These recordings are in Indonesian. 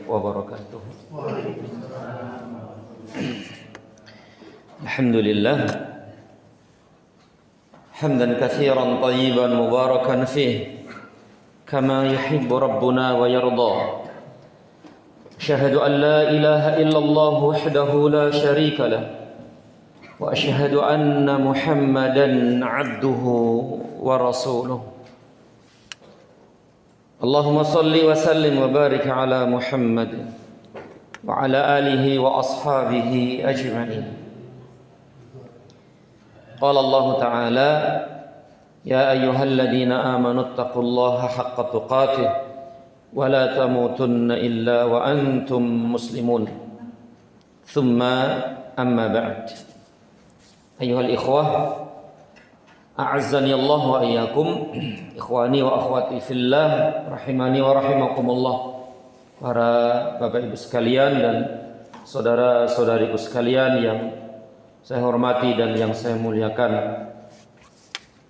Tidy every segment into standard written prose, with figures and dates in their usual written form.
wabarakatuh. Alhamdulillah hamdan katsiran thayyiban mubarakan fih kama yuhibbu rabbuna wa yarda. Asyhadu an la ilaha illallah wahdahu la syarika lah wa asyhadu anna Muhammadan 'abduhu wa rasuluh. Allahumma salli wa sallim wa barik ala Muhammad wa ala alihi wa ashabihi ajma'in. Qala Allah Ta'ala ya ayyuhalladzina amanu taqullaha haqqa tuqatih wa la tamutunna illa wa antum muslimun. Thumma amma ba'd. Ayyuhal ikhwah, a'azzani Allah wa iyyakum, ikhwani wa akhwati fillah, rahimani wa rahimakumullah. Para bapak ibu sekalian dan saudara-saudariku sekalian yang saya hormati dan yang saya muliakan.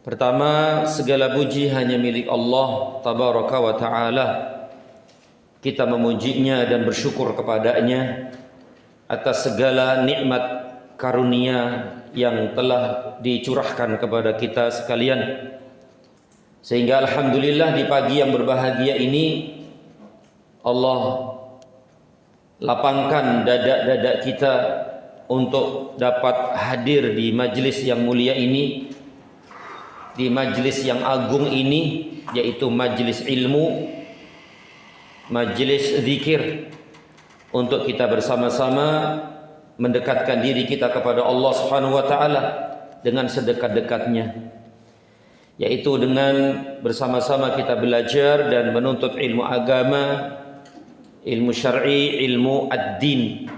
Pertama, segala puji hanya milik Allah tabaraka wa ta'ala. Kita memujinya dan bersyukur kepadanya atas segala nikmat karunia yang telah dicurahkan kepada kita sekalian, sehingga alhamdulillah di pagi yang berbahagia ini Allah lapangkan dada-dada kita untuk dapat hadir di majlis yang mulia ini, di majlis yang agung ini, yaitu majlis ilmu, majlis zikir, untuk kita bersama-sama mendekatkan diri kita kepada Allah Subhanahu wa taala dengan sedekat-dekatnya, yaitu dengan bersama-sama kita belajar dan menuntut ilmu agama, ilmu syar'i, ilmu ad-din,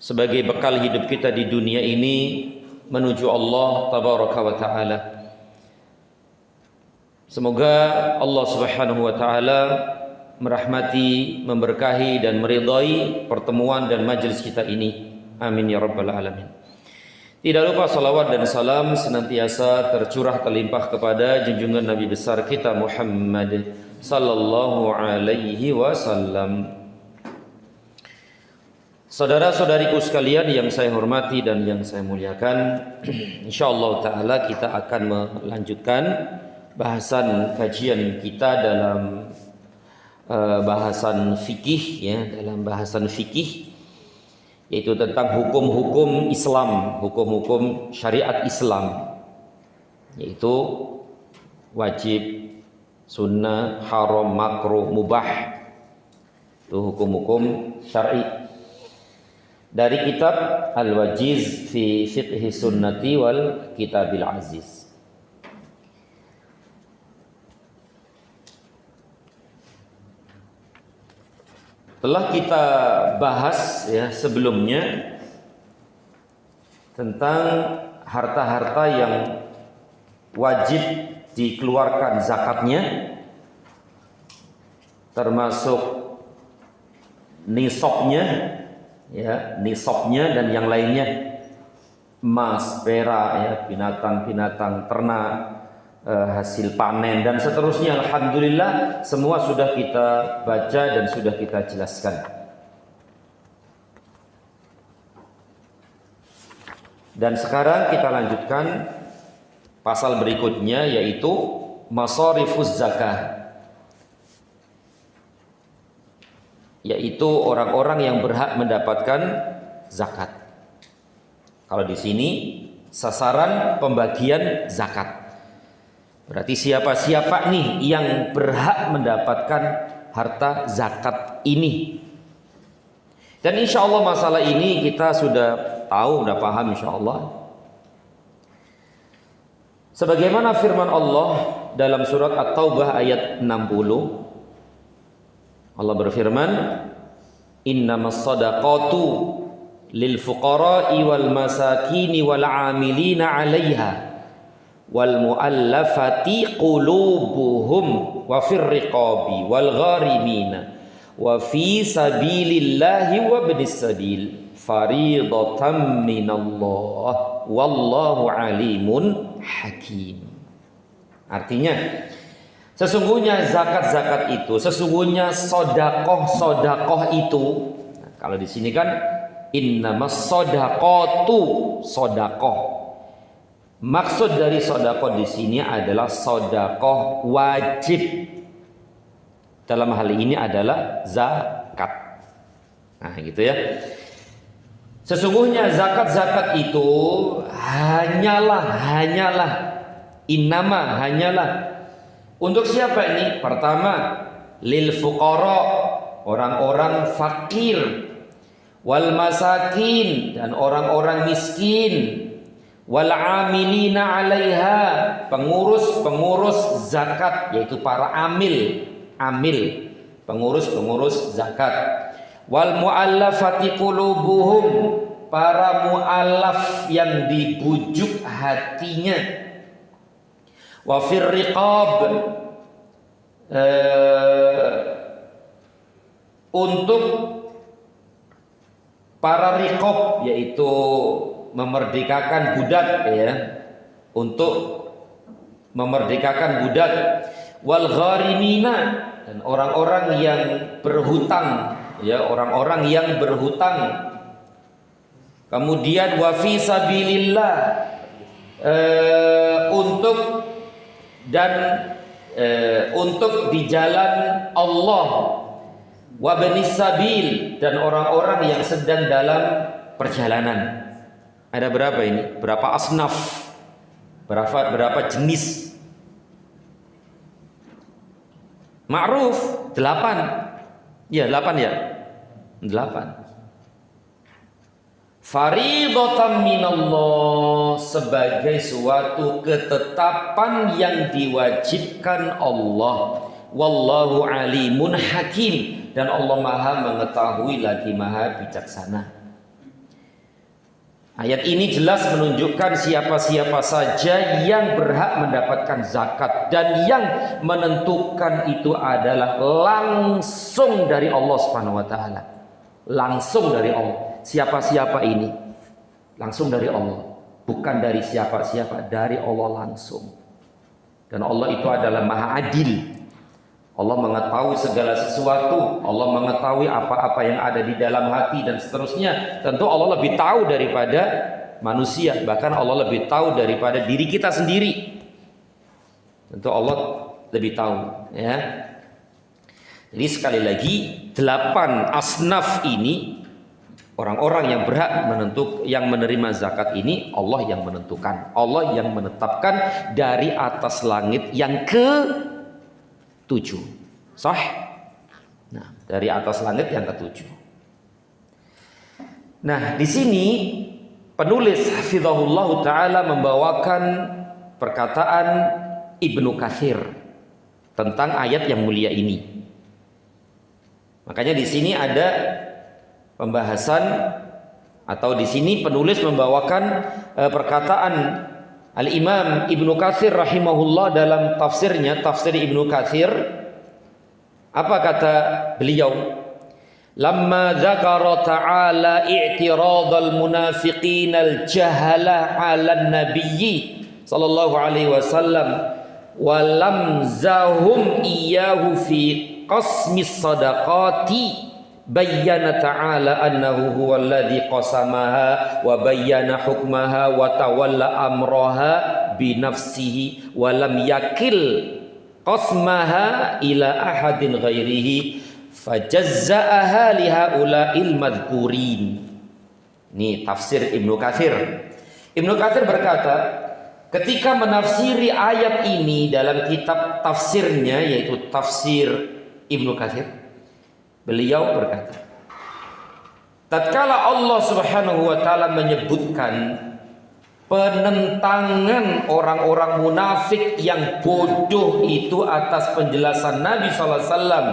sebagai bekal hidup kita di dunia ini menuju Allah tabaraka wa taala. Semoga Allah Subhanahu wa taala merahmati, memberkahi dan meridai pertemuan dan majlis kita ini. Amin ya rabbal alamin. Tidak lupa salawat dan salam senantiasa tercurah terlimpah kepada junjungan Nabi besar kita Muhammad sallallahu alaihi wasallam. Saudara-saudariku sekalian yang saya hormati dan yang saya muliakan, insyaallah taala kita akan melanjutkan bahasan kajian kita dalam bahasan fikih, ya, dalam bahasan fikih, yaitu tentang hukum-hukum Islam, hukum-hukum syariat Islam, yaitu wajib, sunnah, haram, makruh, mubah. Itu hukum-hukum syar'i dari kitab Al-Wajiz fi Fiqhi Sunnati wal Kitabil Aziz. Telah kita bahas ya sebelumnya tentang harta-harta yang wajib dikeluarkan zakatnya, termasuk nisabnya, ya, nisabnya dan yang lainnya, emas, perak, ya, binatang-binatang ternak, hasil panen dan seterusnya. Alhamdulillah semua sudah kita baca dan sudah kita jelaskan. Dan sekarang kita lanjutkan pasal berikutnya, yaitu masarifuz zakah, yaitu orang-orang yang berhak mendapatkan zakat. Kalau di sini sasaran pembagian zakat, berarti siapa-siapa nih yang berhak mendapatkan harta zakat ini. Dan insya Allah masalah ini kita sudah tahu, sudah paham insya Allah. Sebagaimana firman Allah dalam surat At-Taubah ayat 60, Allah berfirman, innamas sadaqatu lil fuqara'i wal masakini wal 'amilina 'alaiha wal mu'allafati qulubuhum wa fir riqabi wal gharimina wa fi sabilillahi wa ibnis sabil faridatan minallah wallahu alimun hakim. Artinya, Sesungguhnya zakat-zakat itu, sesungguhnya sodakoh itu. Nah, kalau di sini kan innamas sodakotu, sodakoh. Maksud dari sodakoh di sini adalah sodakoh wajib. Dalam hal ini adalah zakat. Nah, gitu ya. Sesungguhnya zakat-zakat itu hanyalah untuk siapa ini? Pertama, lil fuqara, orang-orang fakir, wal masakin, dan orang-orang miskin, wal amilina 'alaiha, pengurus zakat, yaitu para amil, pengurus zakat, wal muallafati qulubuhum, para muallaf yang dibujuk hatinya, wa fir riqab, untuk para riqab, yaitu memerdekakan budak, ya, untuk memerdekakan budak, wal gharimina, dan orang-orang yang berhutang, ya, orang-orang yang berhutang. Kemudian wa fi sabilillah, untuk di jalan Allah, wa banis sabil, dan orang-orang yang sedang dalam perjalanan. Ada berapa ini? Berapa asnaf? Berapa jenis? Ma'ruf 8. Ya, 8 ya. 8. Faridatan minallah, sebagai suatu ketetapan yang diwajibkan Allah. Wallahu alimun hakim, dan Allah Maha mengetahui lagi Maha bijaksana. Ayat ini jelas menunjukkan siapa-siapa saja yang berhak mendapatkan zakat, dan yang menentukan itu adalah langsung dari Allah Subhanahu wa taala. Langsung dari Allah. Siapa-siapa ini? Langsung dari Allah. Bukan dari siapa-siapa, dari Allah langsung. Dan Allah itu adalah Maha Adil. Allah mengetahui segala sesuatu. Allah mengetahui apa-apa yang ada di dalam hati dan seterusnya. Tentu Allah lebih tahu daripada manusia. Bahkan Allah lebih tahu daripada diri kita sendiri. Tentu Allah lebih tahu, ya. Jadi sekali lagi, 8 asnaf ini, orang-orang yang berhak yang menerima zakat ini, Allah yang menentukan, Allah yang menetapkan dari atas langit yang ke-7. Sah? Nah, dari atas langit yang ke-7. Nah, di sini penulis hafizahullah taala membawakan perkataan Ibnu Katsir tentang ayat yang mulia ini. Makanya di sini ada pembahasan, atau di sini penulis membawakan perkataan Al-Imam Ibnu Katsir rahimahullah dalam tafsirnya, tafsir Ibnu Katsir. Apa kata beliau? Lamma dzakara ta'ala i'tiradal munafiqin al-jahala 'alan nabiyyi sallallahu alaihi wasallam wa lamzahum iyyahu fi qasmis sadaqati, bayyana ta'ala annahu huwal ladzi qasamaha wa bayyana hukmaha wa tawalla amraha bi nafsihi wa lam yakil qasmaha ila ahadin ghairihi fajazza'aha li haula'il madhkurin. Ini tafsir Ibnu Katsir. Ibnu Katsir berkata, ketika menafsiri ayat ini dalam kitab tafsirnya, yaitu tafsir Ibnu Katsir, beliau berkata, tatkala Allah Subhanahu wa taala menyebutkan penentangan orang-orang munafik yang bodoh itu atas penjelasan Nabi sallallahu alaihi wasallam,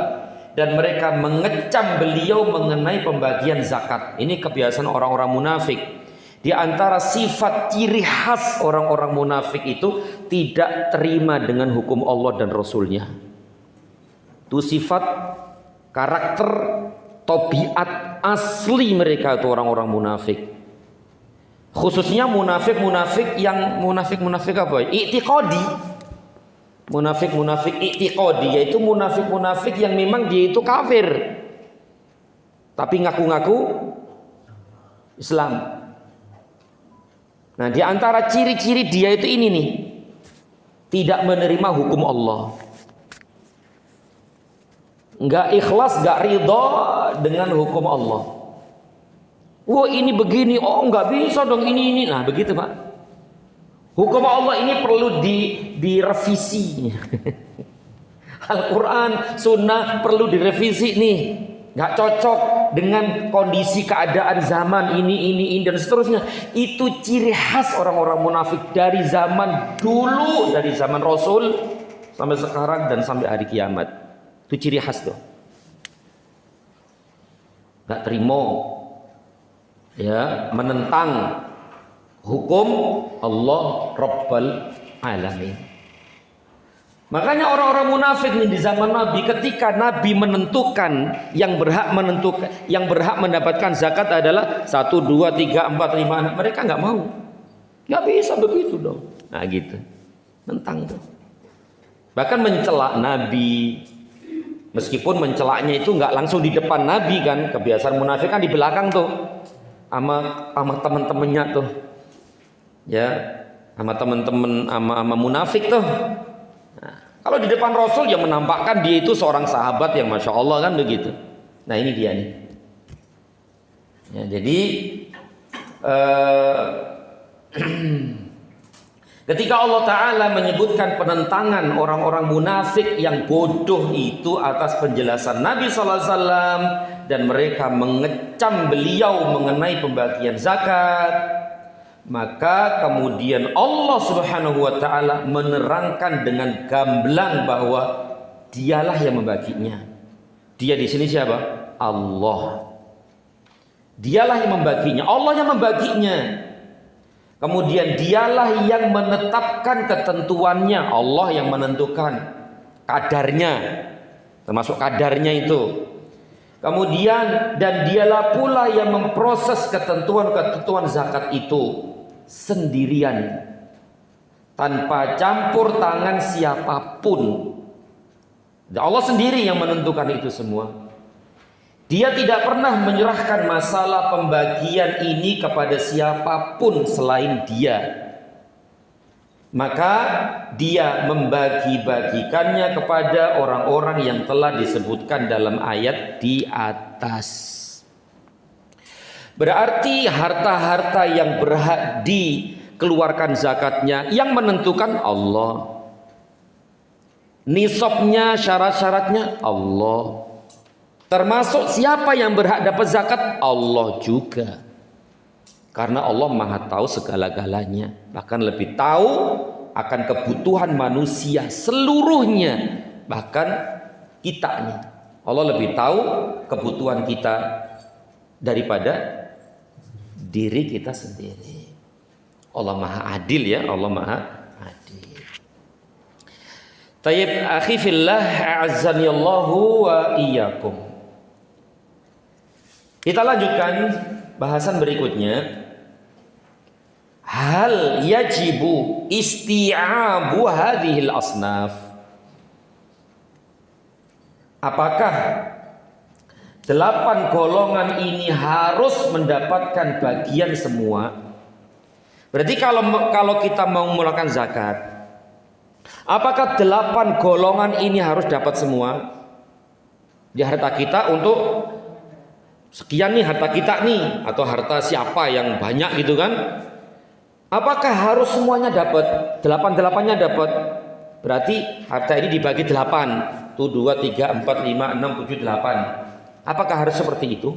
dan mereka mengecam beliau mengenai pembagian zakat. Ini kebiasaan orang-orang munafik. Di antara sifat ciri khas orang-orang munafik itu tidak terima dengan hukum Allah dan Rasulnya. Itu sifat, karakter, tabiat asli mereka itu orang-orang munafik. Khususnya munafik yang munafik apa? I'tiqadi. Munafik i'tiqadi, yaitu munafik yang memang dia itu kafir tapi ngaku-ngaku Islam. Nah, di antara ciri-ciri dia itu ini nih, tidak menerima hukum Allah, nggak ikhlas, nggak ridho dengan hukum Allah. Wah, ini begini, oh nggak bisa dong ini. Nah, begitu Pak. Hukum Allah ini perlu direvisi. Al-Quran, Sunnah perlu direvisi nih. Nggak cocok dengan kondisi keadaan zaman ini dan seterusnya. Itu ciri khas orang-orang munafik dari zaman dulu, dari zaman Rasul sampai sekarang dan sampai hari kiamat. Itu ciri khas tuh. Nggak terima, ya, menentang hukum Allah Rabbal Alamin. Makanya orang-orang munafik nih di zaman Nabi, ketika Nabi menentukan yang berhak mendapatkan zakat adalah 1, 2, 3, 4, 5 anak, mereka nggak mau. Nggak bisa begitu dong. Nah gitu, nentang tuh. Bahkan mencela Nabi, meskipun mencelaknya itu nggak langsung di depan Nabi kan, kebiasaan munafik kan di belakang tuh, sama teman-temannya tuh. Ya, sama teman-teman sama munafik tuh. Nah, kalau di depan Rasul yang menampakkan dia itu seorang sahabat yang masya Allah kan begitu. Nah ini dia nih. Ya, jadi ketika Allah Ta'ala menyebutkan penentangan orang-orang munafik yang bodoh itu atas penjelasan Nabi SAW dan mereka mengecam beliau mengenai pembagian zakat, maka kemudian Allah Subhanahu wa Ta'ala menerangkan dengan gamblang bahwa dialah yang membaginya. Dia di sini siapa? Allah. Dialah yang membaginya, Allah yang membaginya. Kemudian dialah yang menetapkan ketentuannya, Allah yang menentukan kadarnya, termasuk kadarnya itu. Kemudian dan dialah pula yang memproses ketentuan-ketentuan zakat itu sendirian, tanpa campur tangan siapapun. Allah sendiri yang menentukan itu semua. Dia tidak pernah menyerahkan masalah pembagian ini kepada siapapun selain Dia. Maka Dia membagi-bagikannya kepada orang-orang yang telah disebutkan dalam ayat di atas. Berarti harta-harta yang berhak dikeluarkan zakatnya yang menentukan Allah. Nisabnya, syarat-syaratnya Allah. Termasuk siapa yang berhak dapat zakat? Allah juga. Karena Allah Maha tahu segala-galanya, bahkan lebih tahu akan kebutuhan manusia seluruhnya, bahkan kitanya. Allah lebih tahu kebutuhan kita daripada diri kita sendiri. Allah Maha adil ya, Allah Maha adil. Tayyib akhi fillah, a'azzani Allahu wa iyyakum. Kita lanjutkan bahasan berikutnya. Hal yajibu isti'abu hadhil asnaf. Apakah 8 golongan ini harus mendapatkan bagian semua? Berarti kalau kita mau mengeluarkan zakat, apakah 8 golongan ini harus dapat semua? Di harta kita untuk sekian nih harta kita nih, atau harta siapa yang banyak gitu kan? Apakah harus semuanya dapat? 8-8-nya dapat? Berarti harta ini dibagi 8. Tuh 2, 3, 4, 5, 6, 7, 8. Apakah harus seperti itu?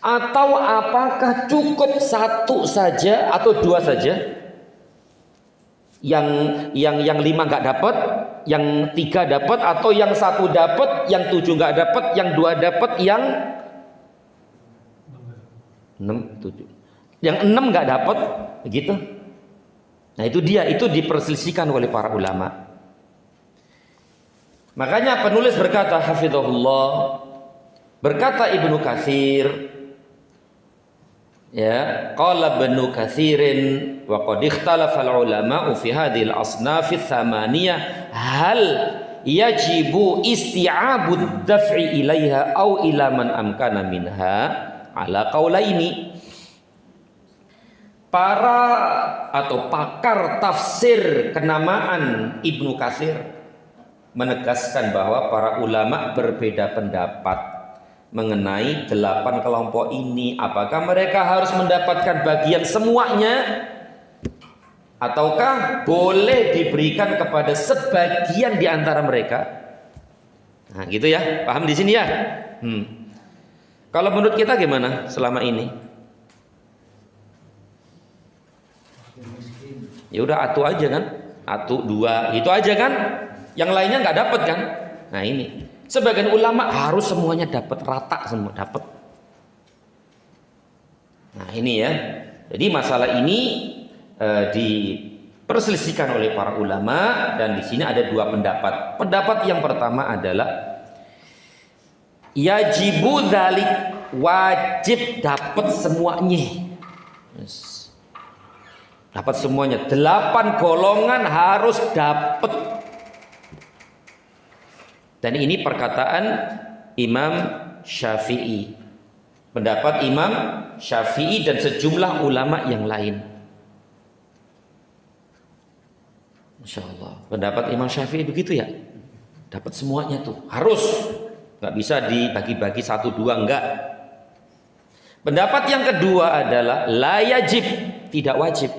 Atau apakah cukup 1 saja atau 2 saja? Yang 5 nggak dapat, yang 3 dapat, atau yang 1 dapat, yang 7 nggak dapat, yang 2 dapat, yang 6, 7, yang 6 nggak dapat, begitu. Nah itu dia, itu diperselisihkan oleh para ulama. Makanya penulis berkata, hafizahullah, berkata Ibnu Katsir, Ya, qala Ibnu Katsirin wa qad ikhtalafa al-ulama'u fi hadhihi al-asnaf ats-tsamaniyah hal yajibu isti'abud daf'i ilaiha aw ila man amkana minha ala qaulaini. Para atau pakar tafsir kenamaan Ibnu Katsir menegaskan bahwa para ulama berbeda pendapat mengenai 8 kelompok ini. Apakah mereka harus mendapatkan bagian semuanya ataukah boleh diberikan kepada sebagian di antara mereka? Nah, gitu ya. Paham di sini ya? Kalau menurut kita gimana selama ini? Ya udah atu aja kan? Atu 2 itu aja kan? Yang lainnya nggak dapat kan? Nah, ini. Sebagian ulama harus semuanya dapat, rata semua dapat. Nah, ini ya. Jadi masalah ini diperselisihkan oleh para ulama dan di sini ada 2 pendapat. Pendapat yang pertama adalah yajibu dzalik, wajib dapat semuanya. Dapat semuanya. 8 golongan harus dapat. Dan ini perkataan Imam Syafi'i, pendapat Imam Syafi'i dan sejumlah ulama yang lain. Masya Allah, pendapat Imam Syafi'i begitu ya, dapat semuanya tuh, harus, nggak bisa dibagi-bagi 1, 2, enggak. Pendapat yang kedua adalah la yajib, tidak wajib.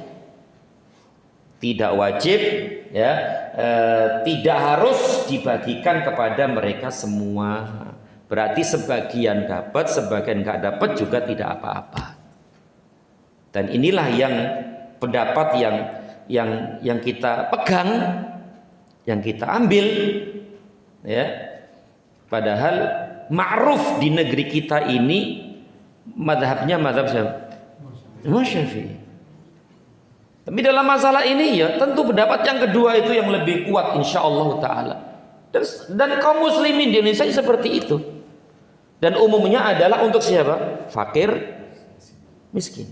Tidak wajib ya, tidak harus dibagikan kepada mereka semua. Berarti sebagian dapat, sebagian nggak dapat juga tidak apa-apa. Dan inilah yang pendapat yang kita pegang, yang kita ambil ya. Padahal ma'ruf di negeri kita ini mazhabnya mazhab siapa? Imam Syafi'i. Tapi dalam masalah ini ya tentu pendapat yang kedua itu yang lebih kuat insyaallah ta'ala. Dan kaum muslimin di Indonesia seperti itu. Dan umumnya adalah untuk siapa? Fakir, miskin.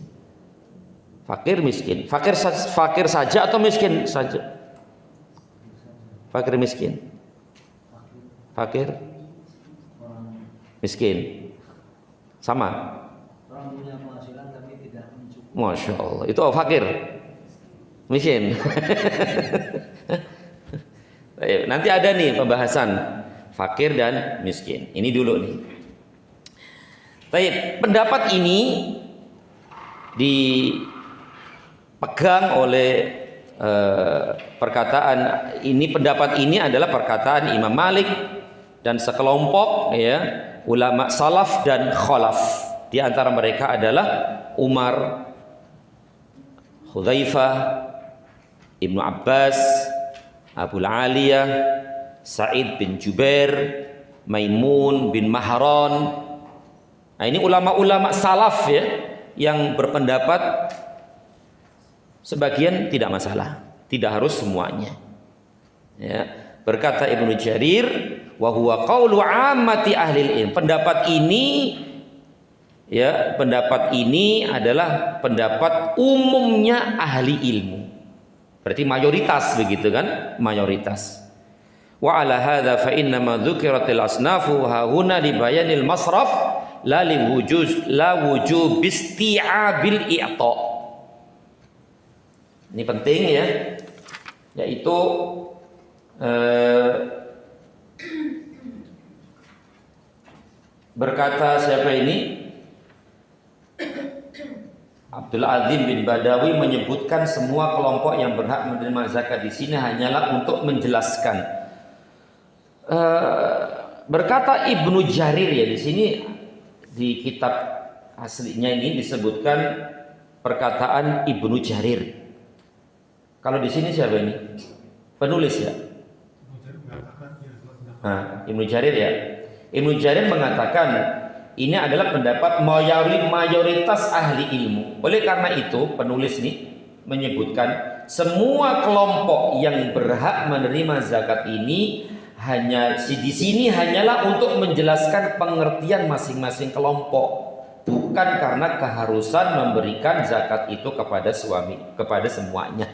Fakir, miskin. Fakir saja atau miskin saja? Fakir, miskin. Fakir, miskin. Sama. Orang punya penghasilan tapi tidak mencukupi. Masya Allah. Itu fakir. Miskin. Nanti ada nih pembahasan fakir dan miskin. Ini dulu nih. Baik, pendapat ini dipegang oleh pendapat ini adalah perkataan Imam Malik dan sekelompok ya ulama salaf dan khalaf. Di antara mereka adalah Umar, Hudzaifah, Ibnu Abbas, Abu Aliyah, Sa'id bin Jubair, Maimun bin Mahran. Nah, ini ulama-ulama salaf ya yang berpendapat sebagian tidak masalah, tidak harus semuanya. Ya, berkata Ibnu Jarir, wa huwa qaulu 'ammati ahli ilm. Pendapat ini adalah pendapat umumnya ahli ilmu. Berarti mayoritas begitu kan? Mayoritas. Wa ala hadza fa inna ma dzukiratil asnafu ha huna li bayanil masraf la wujub isti'abil i'ta. Ini penting ya. Yaitu berkata siapa ini? Abdul Azim bin Badawi menyebutkan semua kelompok yang berhak menerima zakat di sini hanyalah untuk menjelaskan. Berkata Ibnu Jarir ya di sini di kitab aslinya ini disebutkan perkataan Ibnu Jarir. Kalau di sini siapa ini? Penulis ya. Nah, Ibnu Jarir ya. Ibnu Jarir mengatakan ini adalah pendapat mayoritas ahli ilmu. Oleh karena itu penulis ini menyebutkan semua kelompok yang berhak menerima zakat ini di sini hanyalah untuk menjelaskan pengertian masing-masing kelompok. bukan karena keharusan memberikan zakat itu kepada suami, kepada semuanya.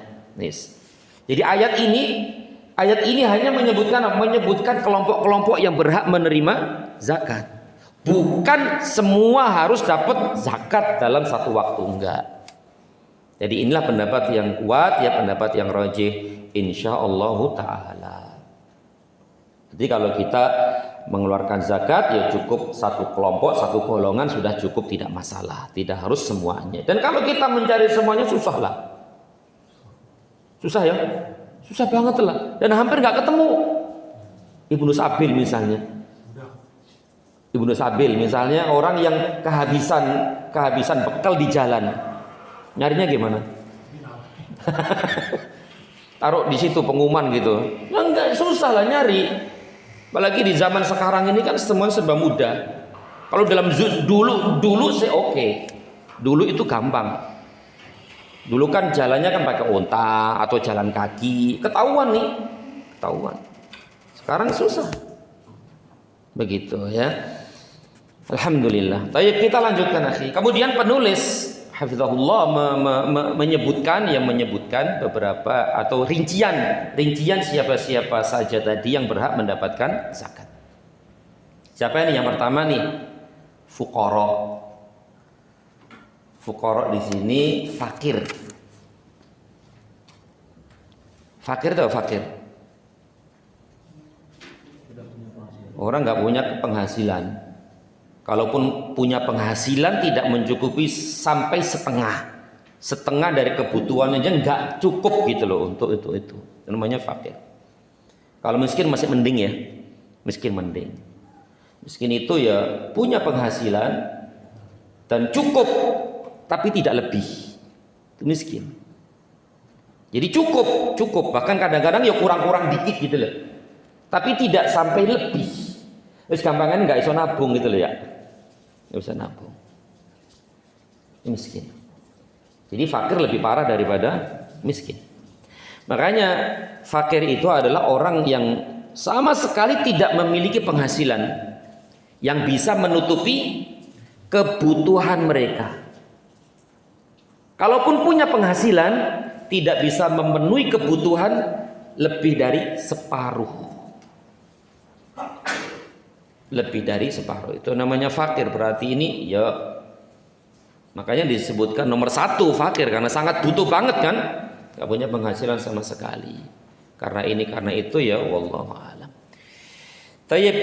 Jadi ayat ini hanya menyebutkan kelompok-kelompok yang berhak menerima zakat. Bukan semua harus dapat zakat dalam satu waktu, enggak. Jadi inilah pendapat yang kuat, ya, pendapat yang rajih insyaallah taala. Jadi kalau kita mengeluarkan zakat ya cukup satu kelompok, satu golongan sudah cukup, tidak masalah, tidak harus semuanya. Dan kalau kita mencari semuanya susah lah. Susah ya? Susah banget lah. Dan hampir nggak ketemu. Ibnu Sabil misalnya. Ibnu Sabil misalnya orang yang kehabisan bekal di jalan. Nyarinya gimana? Taruh di situ pengumuman gitu. Ya enggak, susah lah nyari. Apalagi di zaman sekarang ini kan semua serba mudah. Kalau dalam dulu sih oke. Dulu itu gampang. Dulu kan jalannya kan pakai onta atau jalan kaki, ketahuan nih, ketahuan. Sekarang susah. Begitu ya. Alhamdulillah. Baik, kita lanjutkan akhi. Kemudian penulis hafizahullah menyebutkan beberapa atau rincian siapa-siapa saja tadi yang berhak mendapatkan zakat. Siapa ini? Yang pertama nih, fuqara. Fuqara di sini fakir. Fakir itu fakir. Orang nggak punya penghasilan. Kalaupun punya penghasilan tidak mencukupi sampai setengah dari kebutuhannya aja nggak cukup gitu loh untuk itu. Itu namanya fakir. Kalau miskin masih mending ya, miskin mending. Miskin itu ya punya penghasilan dan cukup, tapi tidak lebih. Itu miskin. Jadi cukup. Bahkan kadang-kadang ya kurang-kurang dikit gitu loh. Tapi tidak sampai lebih. Terus gampangan nggak iso nabung gitu loh ya. Nggak bisa nabung. Ini miskin. Jadi fakir lebih parah daripada miskin. Makanya fakir itu adalah orang yang sama sekali tidak memiliki penghasilan yang bisa menutupi kebutuhan mereka. Kalaupun punya penghasilan, tidak bisa memenuhi kebutuhan lebih dari separuh. Lebih dari separuh itu namanya fakir. Berarti ini ya makanya disebutkan nomor satu fakir, karena sangat butuh banget kan, gak punya penghasilan sama sekali. Karena ini karena itu ya wallahu a'lam. Tayyib,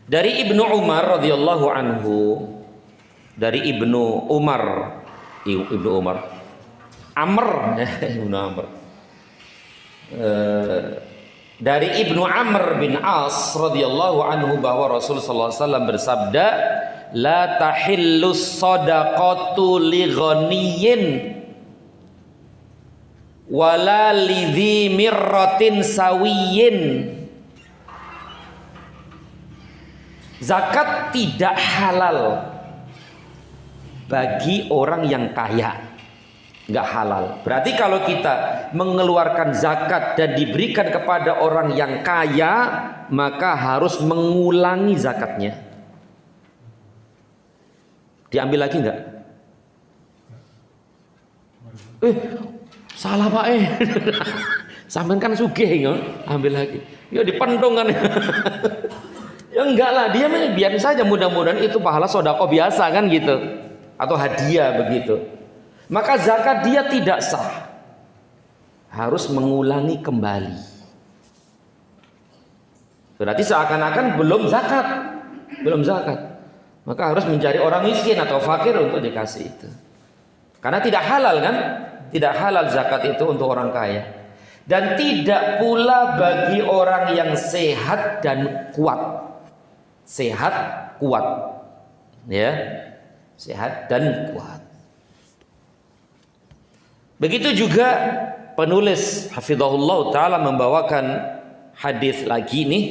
dari Ibnu Umar radhiyallahu anhu, dari Ibnu Umar Amr Ibnu Amr, dari Ibnu Amr bin As radhiyallahu anhu bahwa Rasul sallallahu alaihi wasallam bersabda, la tahillus shadaqatu li ghaniyyin wala lidzi mirratin sawiyyin. Zakat tidak halal bagi orang yang kaya. Nggak halal. Berarti kalau kita mengeluarkan zakat dan diberikan kepada orang yang kaya, maka harus mengulangi zakatnya. Diambil lagi nggak? Salah Pak sampean kan sugih nggak? Ambil lagi. Ya dipendung kan. Ya enggak lah, dia biar saja, mudah-mudahan itu pahala sedekah biasa kan gitu. Atau hadiah begitu. Maka zakat dia tidak sah. Harus mengulangi kembali. Berarti seakan-akan belum zakat. Maka harus mencari orang miskin atau fakir untuk dikasih itu. Karena tidak halal kan? Tidak halal zakat itu untuk orang kaya. Dan tidak pula bagi orang yang sehat dan kuat. Sehat, kuat. Ya. Sehat dan kuat. Begitu juga penulis hafizahullah ta'ala membawakan hadis lagi nih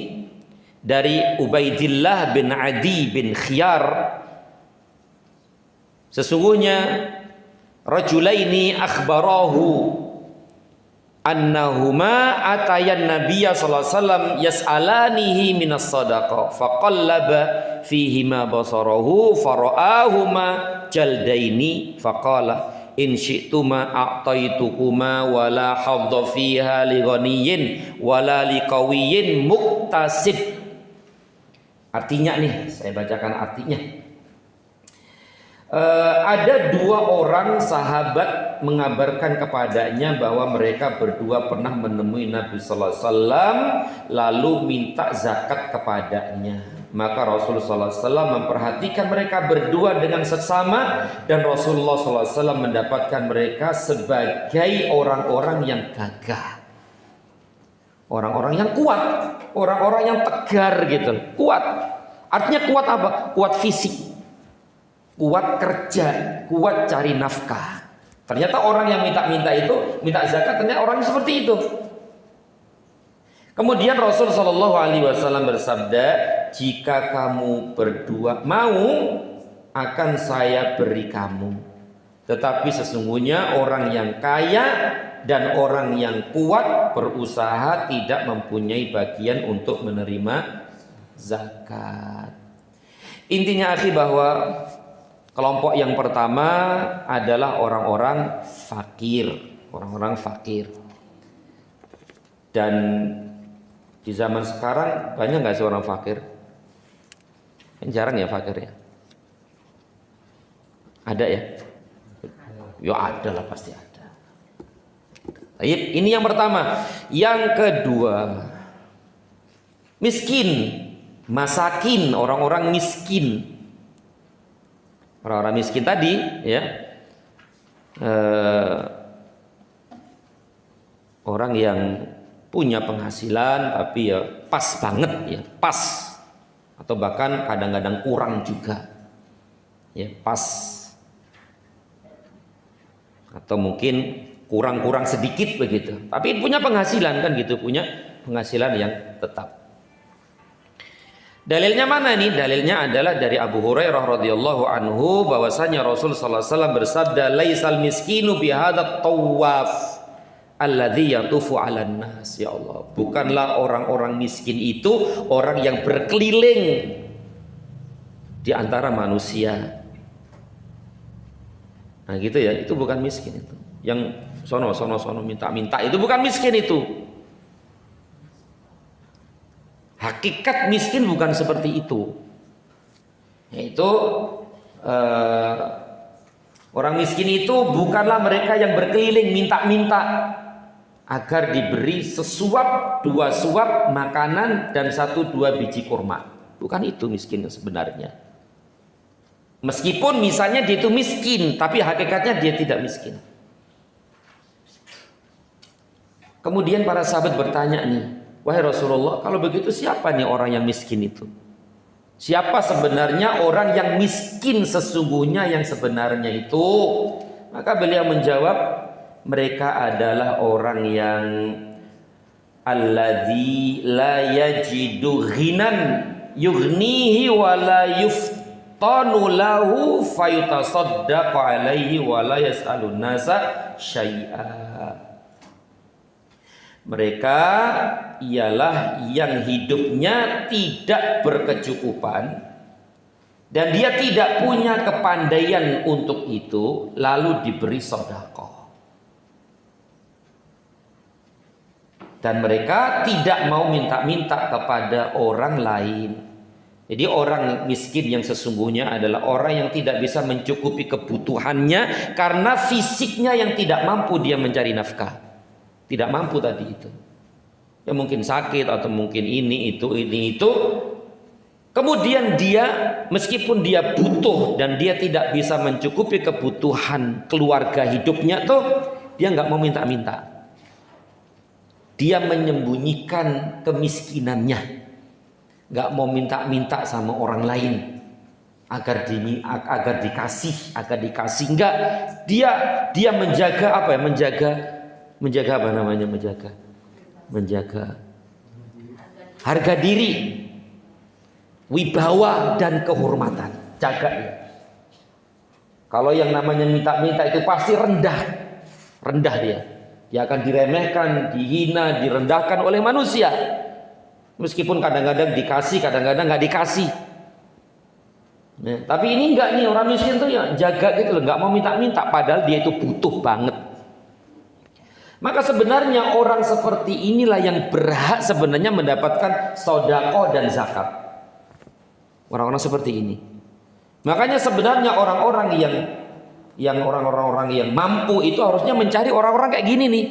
dari Ubaidillah bin Adi bin Khiyar. Sesungguhnya rajulaini akhbarahu annahuma atayan nabiyya sallallahu alaihi wasallam yas'alanihi minas sadaqah faqallaba fihima basarahu fara'ahuma jaldaini faqala in syi'tuma a'taitukuma wala hadda fiha li ghaniyyin wala li qawiyyin muktasib. Artinya nih, saya bacakan artinya. Ada dua orang sahabat mengabarkan kepadanya bahwa mereka berdua pernah menemui Nabi sallallahu alaihi wasallam lalu minta zakat kepadanya. Maka Rasulullah sallallahu alaihi wasallam memperhatikan mereka berdua dengan seksama dan Rasulullah sallallahu alaihi wasallam mendapatkan mereka sebagai orang-orang yang gagah. Orang-orang yang kuat, orang-orang yang tegar gitu. Kuat. Artinya kuat apa? Kuat fisik. Kuat kerja, kuat cari nafkah. Ternyata orang yang minta-minta itu, minta zakat, ternyata orang seperti itu. Kemudian Rasul Shallallahu Alaihi Wasallam bersabda, jika kamu berdua mau, akan saya beri kamu. Tetapi sesungguhnya orang yang kaya dan orang yang kuat berusaha tidak mempunyai bagian untuk menerima zakat. Intinya akhi bahwa kelompok yang pertama adalah orang-orang fakir, orang-orang fakir. Dan di zaman sekarang banyak nggak sih orang fakir? Jarang ya fakir ya. Ada ya? Ya ada lah, pasti ada. Ini yang pertama. Yang kedua, miskin, masakin, orang-orang miskin. Orang-orang miskin tadi ya, orang yang punya penghasilan tapi ya pas banget ya, pas, atau bahkan kadang-kadang kurang juga ya, pas, atau mungkin kurang-kurang sedikit begitu, tapi punya penghasilan kan gitu, punya penghasilan yang tetap. Dalilnya mana ini? Dalilnya adalah dari Abu Hurairah radhiyallahu anhu bahwasanya Rasul sallallahu alaihi wasallam bersabda, "Laisal miskinu bihadat tawaf alladzi yatufu 'alan nas." Ya Allah, bukanlah orang-orang miskin itu orang yang berkeliling di antara manusia. Nah gitu ya, itu bukan miskin itu. Yang sono minta-minta itu bukan miskin itu. Hakikat miskin bukan seperti itu. Yaitu orang miskin itu bukanlah mereka yang berkeliling minta-minta agar diberi sesuap, 2 suap makanan dan 1-2 biji kurma. Bukan itu miskin yang sebenarnya. Meskipun misalnya dia itu miskin, tapi hakikatnya dia tidak miskin. Kemudian para sahabat bertanya nih, wahai Rasulullah, kalau begitu siapa nih orang yang miskin itu? Siapa sebenarnya orang yang miskin sesungguhnya yang sebenarnya itu? Maka beliau menjawab, mereka adalah orang yang alladzi la yajidu ghinan yughnihi wa la yuftanu lahu fayutasaddaqu alaihi wa la yas'alun nasa syai'a. Mereka ialah yang hidupnya tidak berkecukupan dan dia tidak punya kepandaian untuk itu, lalu diberi sedekah. Dan mereka tidak mau minta-minta kepada orang lain. Jadi orang miskin yang sesungguhnya adalah orang yang tidak bisa mencukupi kebutuhannya karena fisiknya yang tidak mampu dia mencari nafkah. Tidak mampu tadi itu. Ya mungkin sakit atau mungkin ini itu. Kemudian dia meskipun dia butuh dan dia tidak bisa mencukupi kebutuhan keluarga hidupnya tuh, dia nggak mau minta-minta. Dia menyembunyikan kemiskinannya. Nggak mau minta-minta sama orang lain agar dikasih, enggak. Dia menjaga apa ya? Menjaga apa namanya? Menjaga harga diri, wibawa dan kehormatan. Jaga ya. Kalau yang namanya minta-minta itu pasti rendah dia. Dia akan diremehkan, dihina, direndahkan oleh manusia. Meskipun kadang-kadang dikasih, kadang-kadang nggak dikasih. Nah, tapi ini enggak nih, orang miskin tuh ya jaga gitu loh, nggak mau minta-minta padahal dia itu butuh banget. Maka sebenarnya orang seperti inilah yang berhak sebenarnya mendapatkan sedekah dan zakat. Orang-orang seperti ini. Makanya sebenarnya orang-orang orang-orang yang mampu itu harusnya mencari orang-orang kayak gini nih.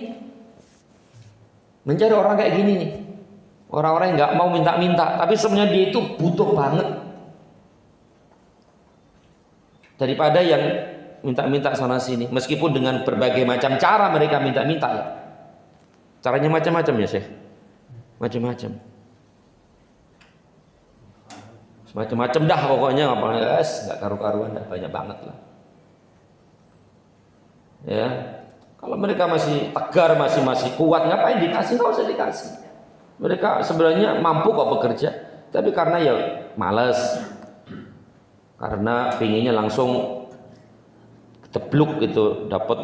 Mencari orang kayak gini nih. Orang-orang yang nggak mau minta-minta, tapi sebenarnya dia itu butuh banget. Daripada yang minta-minta sana sini, meskipun dengan berbagai macam cara mereka minta-minta ya. Caranya macam-macam ya, Syekh. Macam-macam. Macam-macam dah pokoknya, guys, nggak karu-karuan dah, banyak banget lah. Ya. Kalau mereka masih tegar, masih kuat, ngapain dikasih? Nggak usah dikasih. Mereka sebenarnya mampu kok bekerja, tapi karena ya malas. Karena pinginnya langsung ketebluk gitu, dapat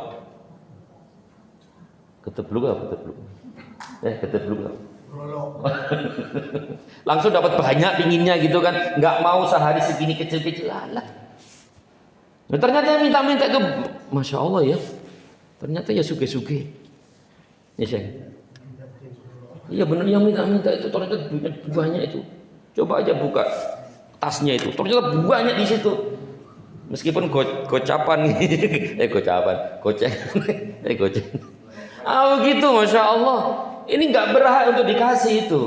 ketebluk apa ketebluk? Ketebluk apa? Langsung dapat banyak pinginnya gitu kan, nggak mau sehari segini kecil-kecil lah. Nah, ternyata minta-minta itu, masya Allah ya, ternyata ya suge-suge. Ya Syekh. Iya benar, yang minta-minta itu ternyata banyak itu. Coba aja buka tasnya itu, ternyata banyak di situ. Meskipun gocapan, goceng. Begitu, masya Allah. Ini nggak berhak untuk dikasih itu.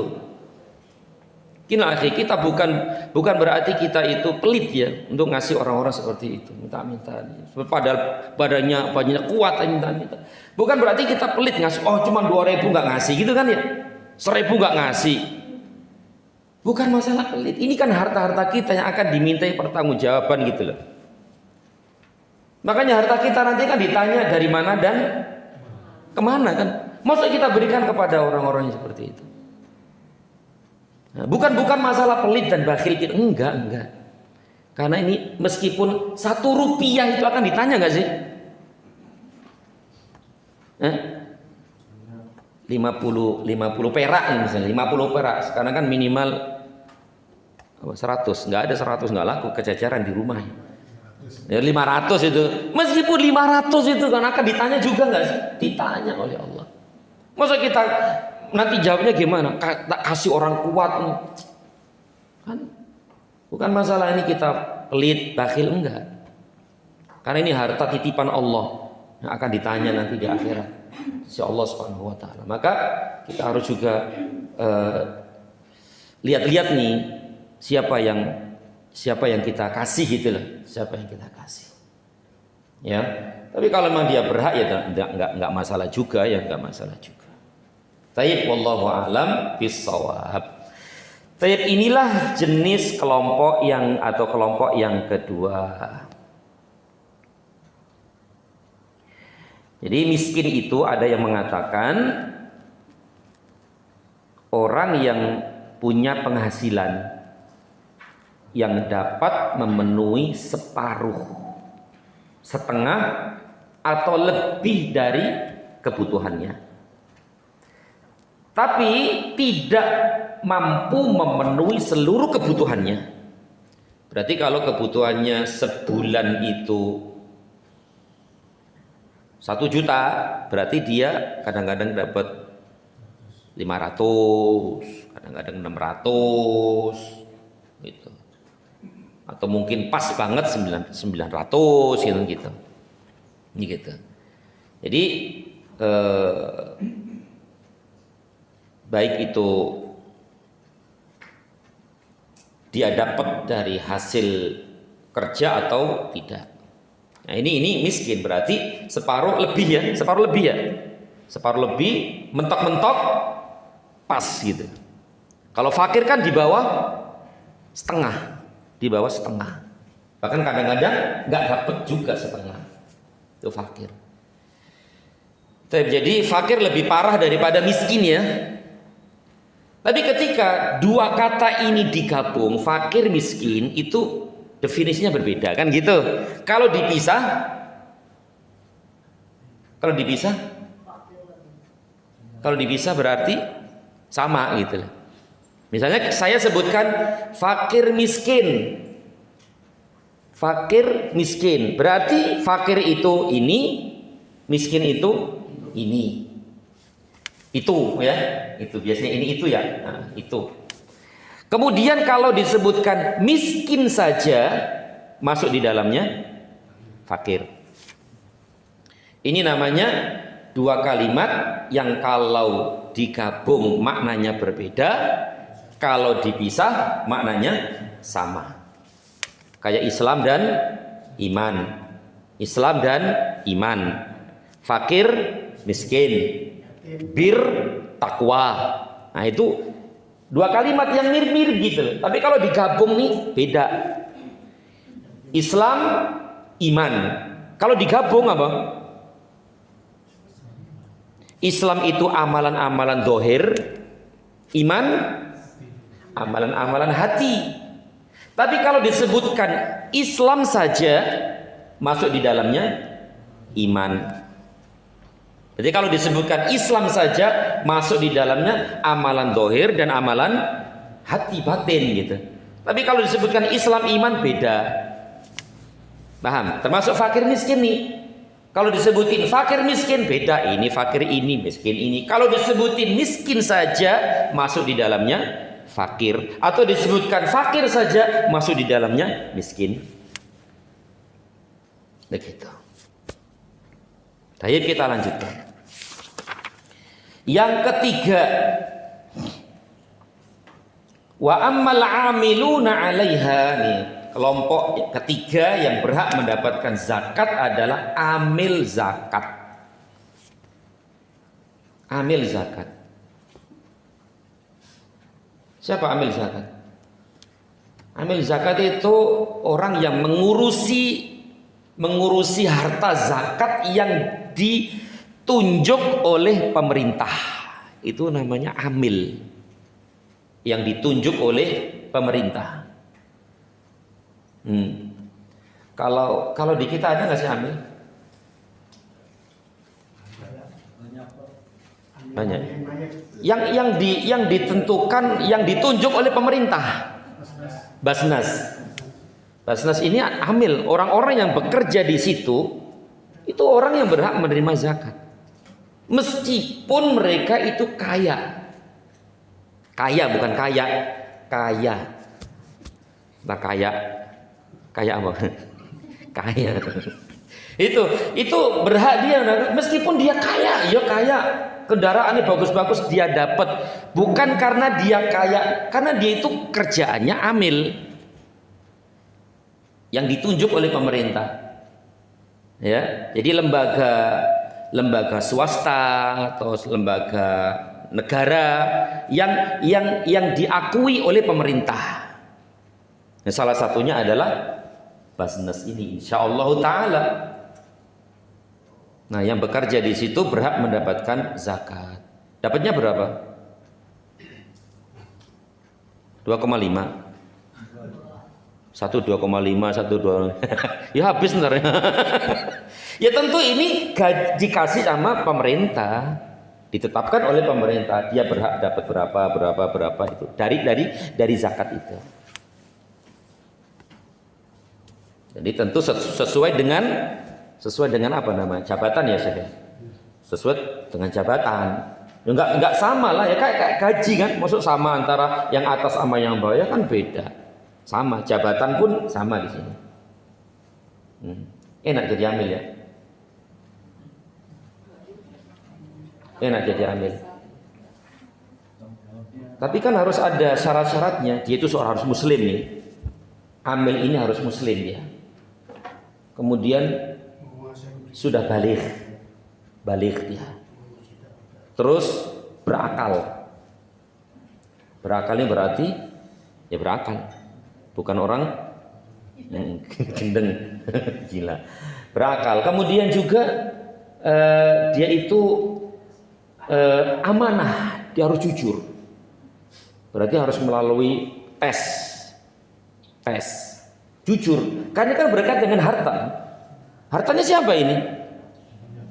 Kita bukan berarti kita itu pelit ya untuk ngasih orang-orang seperti itu, minta-minta. Padahal badannya kuat minta-minta. Bukan berarti kita pelit ngasih. Oh cuma 2.000 nggak ngasih gitu kan ya? 1.000 nggak ngasih. Bukan masalah pelit. Ini kan harta-harta kita yang akan dimintai pertanggungjawaban gitu loh. Makanya harta kita nanti kan ditanya dari mana dan kemana kan? Masa kita berikan kepada orang-orang yang seperti itu? Nah, bukan masalah pelit dan bakhil kita, enggak. Karena ini meskipun 1 rupiah itu akan ditanya nggak sih? 50 perak misalnya, 50 perak. Sekarang kan minimal 100, nggak ada 100 nggak laku, kececeran di rumah. Ya 500 itu, meskipun 500 itu kan akan ditanya juga nggak sih? Ditanya oleh Allah. Masa kita nanti jawabnya gimana? Kasih orang kuat kan? Bukan masalah ini kita pelit, bakhil, enggak. Karena ini harta titipan Allah yang akan ditanya nanti di akhirat si Allah Subhanahu wa taala. Maka kita harus juga lihat-lihat nih siapa yang kita kasih gitu loh. Siapa yang kita kasih. Ya. Tapi kalau memang dia berhak ya enggak masalah juga ya, enggak masalah juga. Taib wallahu a'lam bissawab. Taib, inilah jenis kelompok yang kedua. Jadi miskin itu ada yang mengatakan orang yang punya penghasilan yang dapat memenuhi separuh, setengah atau lebih dari kebutuhannya, tapi tidak mampu memenuhi seluruh kebutuhannya. Berarti kalau kebutuhannya sebulan itu 1 juta, berarti dia kadang-kadang dapat 500, kadang-kadang 600 gitu. Atau mungkin pas banget 900 gitu. Ini gitu. Jadi baik itu dia dapat dari hasil kerja atau tidak. Nah ini miskin, berarti separuh lebih, mentok-mentok pas gitu. Kalau fakir kan di bawah setengah, bahkan kadang-kadang nggak dapat juga setengah, itu fakir. Jadi fakir lebih parah daripada miskin ya. Tapi ketika dua kata ini digabung, fakir miskin, itu definisinya berbeda kan gitu. Kalau dipisah Kalau dipisah berarti sama gitu. Misalnya saya sebutkan fakir miskin. Fakir miskin. Berarti fakir itu ini, miskin itu ini. Itu ya. Itu biasanya ini itu ya. Nah, itu. Kemudian kalau disebutkan miskin saja masuk di dalamnya fakir. Ini namanya dua kalimat yang kalau digabung maknanya berbeda, kalau dipisah maknanya sama. Kayak Islam dan iman. Islam dan iman. Fakir, miskin. Bir, takwa. Nah itu dua kalimat yang mirip-mirip gitu. Tapi kalau digabung nih beda. Islam, iman. Kalau digabung apa? Islam itu amalan-amalan dohir, iman, amalan-amalan hati. Tapi kalau disebutkan Islam saja masuk di dalamnya iman. Jadi kalau disebutkan Islam saja masuk di dalamnya amalan dohir dan amalan hati batin gitu. Tapi kalau disebutkan Islam iman beda. Paham? Termasuk fakir miskin nih. Kalau disebutin fakir miskin beda, ini fakir ini, miskin ini. Kalau disebutin miskin saja masuk di dalamnya fakir, atau disebutkan fakir saja masuk di dalamnya miskin. Begitu. Baik, kita lanjutkan. Yang ketiga, wa ammal amiluna 'alaiha, nih kelompok ketiga yang berhak mendapatkan zakat adalah amil zakat. Amil zakat. Siapa amil zakat? Amil zakat itu orang yang mengurusi harta zakat yang ditunjuk oleh pemerintah. Itu namanya amil. Yang ditunjuk oleh pemerintah. Kalau di kita ada nggak sih amil? Banyak. Yang ditentukan, yang ditunjuk oleh pemerintah. Basnas. Basnas ini amil, orang-orang yang bekerja di situ itu orang yang berhak menerima zakat. Meskipun mereka itu kaya. Kaya bukan kaya, kaya. Nah, kaya apa? Kaya. Itu berhak dia, meskipun dia kaya, ya kaya. Kendaraannya bagus-bagus dia dapat, bukan karena dia kaya, karena dia itu kerjaannya amil yang ditunjuk oleh pemerintah. Ya, jadi lembaga swasta atau lembaga negara yang diakui oleh pemerintah. Nah, salah satunya adalah Basnas ini, insyaallah taala. Nah, yang bekerja di situ berhak mendapatkan zakat. Dapatnya berapa? 2,5. 2,5, 2. Ya habis ntar. Ya tentu ini dikasih sama pemerintah, ditetapkan oleh pemerintah. Dia berhak dapat berapa itu dari zakat itu. Jadi tentu sesuai dengan apa namanya, jabatan ya saya. Sesuai dengan jabatan. Ya enggak sama lah ya, kayak gaji kan, maksud sama antara yang atas sama yang bawah ya kan beda. Sama, jabatan pun sama di sini. Enak jadi amil ya. Enak jadi amil. Tapi kan harus ada syarat-syaratnya. Dia itu harus muslim nih. Amil ini harus muslim ya. Kemudian sudah balik dia. Terus berakal. Berakal ini berarti ya berakal, bukan orang yang gendeng, gila. Berakal. Kemudian juga dia itu amanah, dia harus jujur. Berarti harus melalui tes. Jujur, karena kan berkaitan dengan harta. Hartanya siapa ini?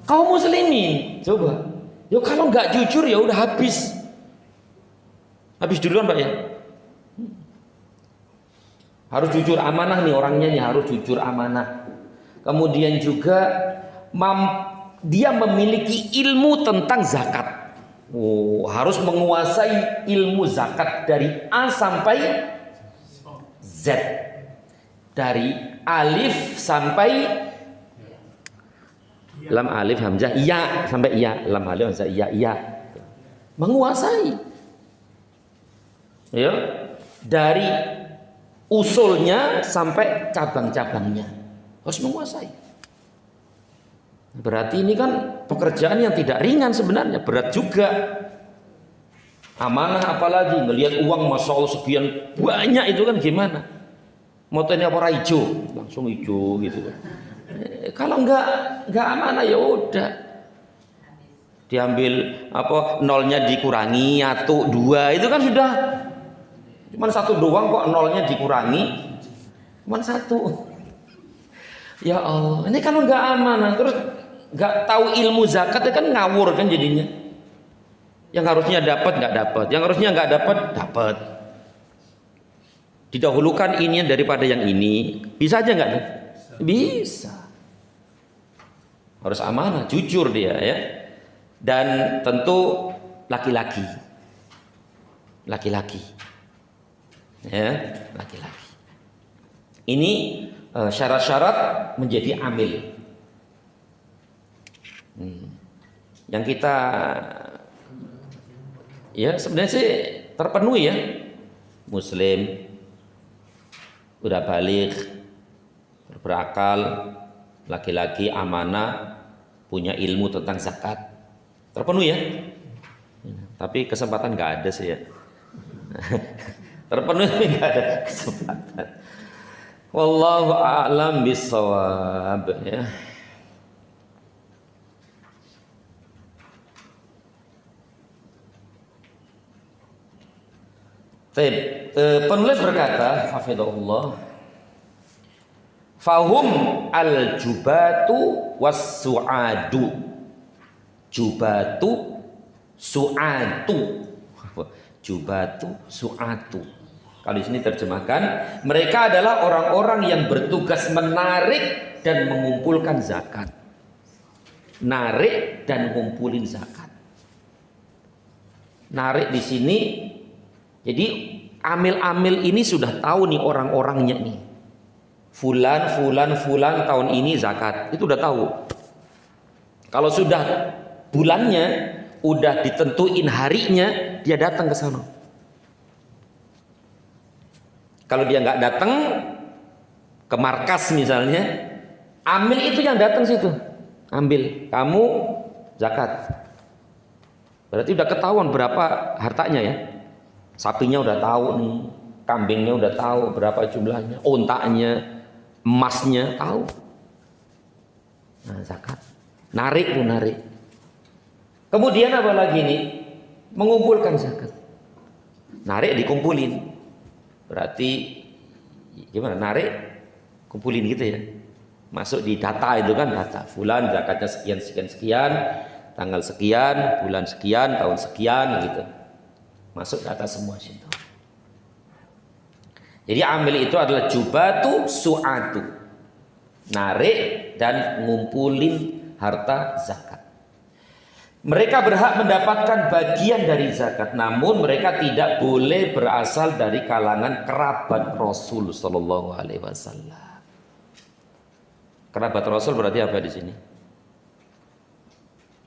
Kaum muslimin. Coba, Ya kalau nggak jujur ya udah habis. Habis duluan Pak ya. Harus jujur amanah nih orangnya nih, harus jujur amanah. Kemudian juga dia memiliki ilmu tentang zakat. Harus menguasai ilmu zakat dari A sampai Z. Dari alif sampai lam, alif hamzah ya sampai ya, lam alif hamzah ya. Menguasai. Ya. Dari usulnya sampai cabang-cabangnya harus menguasai. Berarti ini kan pekerjaan yang tidak ringan sebenarnya, berat juga. Amanah apalagi ngelihat uang masya Allah sekian banyak itu kan gimana? Motonya apa hijau, langsung hijau gitu. Kalau nggak amanah ya udah diambil apa nolnya dikurangi 1 2 itu kan sudah. Cuman 1 doang kok nolnya dikurangi. Cuman 1. Ya Allah, ini kalau nggak amanah terus nggak tahu ilmu zakat itu kan ngawur kan jadinya. Yang harusnya dapat nggak dapat, yang harusnya nggak dapat. Didahulukan ini daripada yang ini, bisa aja nggak? Bisa. Harus amanah, jujur dia ya. Dan tentu laki-laki. Ya, laki-laki. Ini syarat-syarat menjadi amil. Yang kita ya sebenarnya sih terpenuhi ya. Muslim, udah balik, berakal, laki-laki, amanah, punya ilmu tentang zakat. Terpenuhi ya. Tapi kesempatan nggak ada sih ya. Terpenuhi nggak ada kesempatan. Wallahu a'lam bissawab ya. Penulis berkata, hafizahullah, fahum al-jubatu was-su'adu. Jubatu su'atu. Jubatu su'atu. Kalau di sini terjemahkan, mereka adalah orang-orang yang bertugas menarik dan mengumpulkan zakat. Narik dan ngumpulin zakat. Narik di sini, jadi amil-amil ini sudah tahu nih orang-orangnya nih. Fulan tahun ini zakat, itu udah tahu. Kalau sudah bulannya, udah ditentuin harinya, dia datang ke sana. Kalau dia nggak datang ke markas misalnya, amil itu yang datang situ. Ambil, kamu zakat. Berarti udah ketahuan berapa hartanya ya. Sapinya udah tahu nih, kambingnya udah tahu berapa jumlahnya, ontaknya, emasnya tahu. Nah, zakat. Narik. Kemudian apa lagi nih? Mengumpulkan zakat. Narik dikumpulin. Berarti gimana? Narik, kumpulin gitu ya. Masuk di data itu kan, data. Fulan zakatnya sekian, tanggal sekian, bulan sekian, tahun sekian gitu. Masuk data semua situ. Jadi ambil itu adalah jubatu su'atu. Narik dan ngumpulin harta zakat. Mereka berhak mendapatkan bagian dari zakat, namun mereka tidak boleh berasal dari kalangan kerabat Rasul Sallallahu Alaihi Wasallam. Kerabat Rasul berarti apa di sini?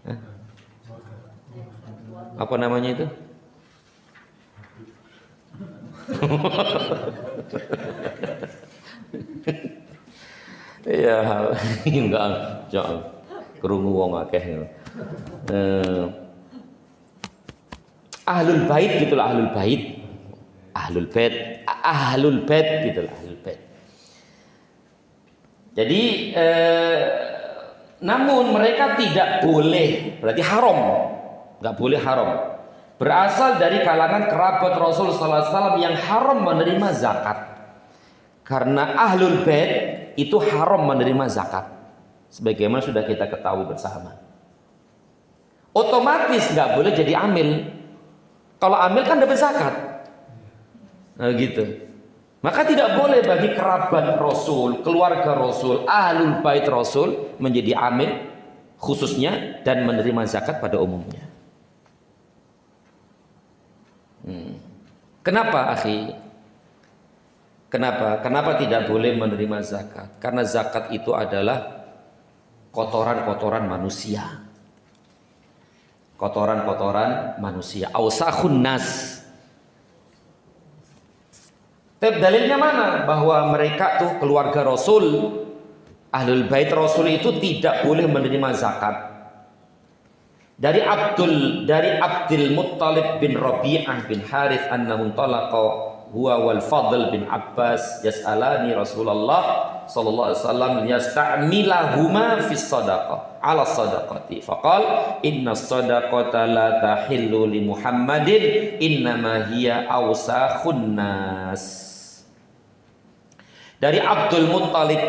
Hah? Apa namanya itu? Iya, enggak, jangan kerungu wong akeh. Ahlul bait gitulah, ahlul bait gitulah, ahlul bait. Jadi namun mereka tidak boleh, berarti haram, nggak boleh haram, berasal dari kalangan kerabat Rasul Sallallahu Alaihi Wasallam yang haram menerima zakat. Karena ahlul bait itu haram menerima zakat, sebagaimana sudah kita ketahui bersama. otomatis nggak boleh jadi amil. Kalau amil kan dapat zakat. Nah, gitu. Maka tidak boleh bagi kerabat Rasul, keluarga Rasul, ahlul bait Rasul menjadi amil khususnya dan menerima zakat pada umumnya. Kenapa, akhi? Kenapa tidak boleh menerima zakat? Karena zakat itu adalah kotoran-kotoran manusia. Kotoran-kotoran manusia. Ausakhun nas. Tapi dalilnya mana? Bahwa mereka tuh keluarga Rasul, ahlul bait Rasul itu tidak boleh menerima zakat. Dari Abdul Muttalib bin Rabi'ah bin Harith annahu talaqa huwa wal Fadl bin Abbas yas'alani Rasulullah sallallahu alaihi wasallam yasta'milahuma fi sadaqah ala sadaqati faqal inna sadaqata la tahillu li Muhammadin innama hiya awsakhun nas. Dari Abdul Muttalib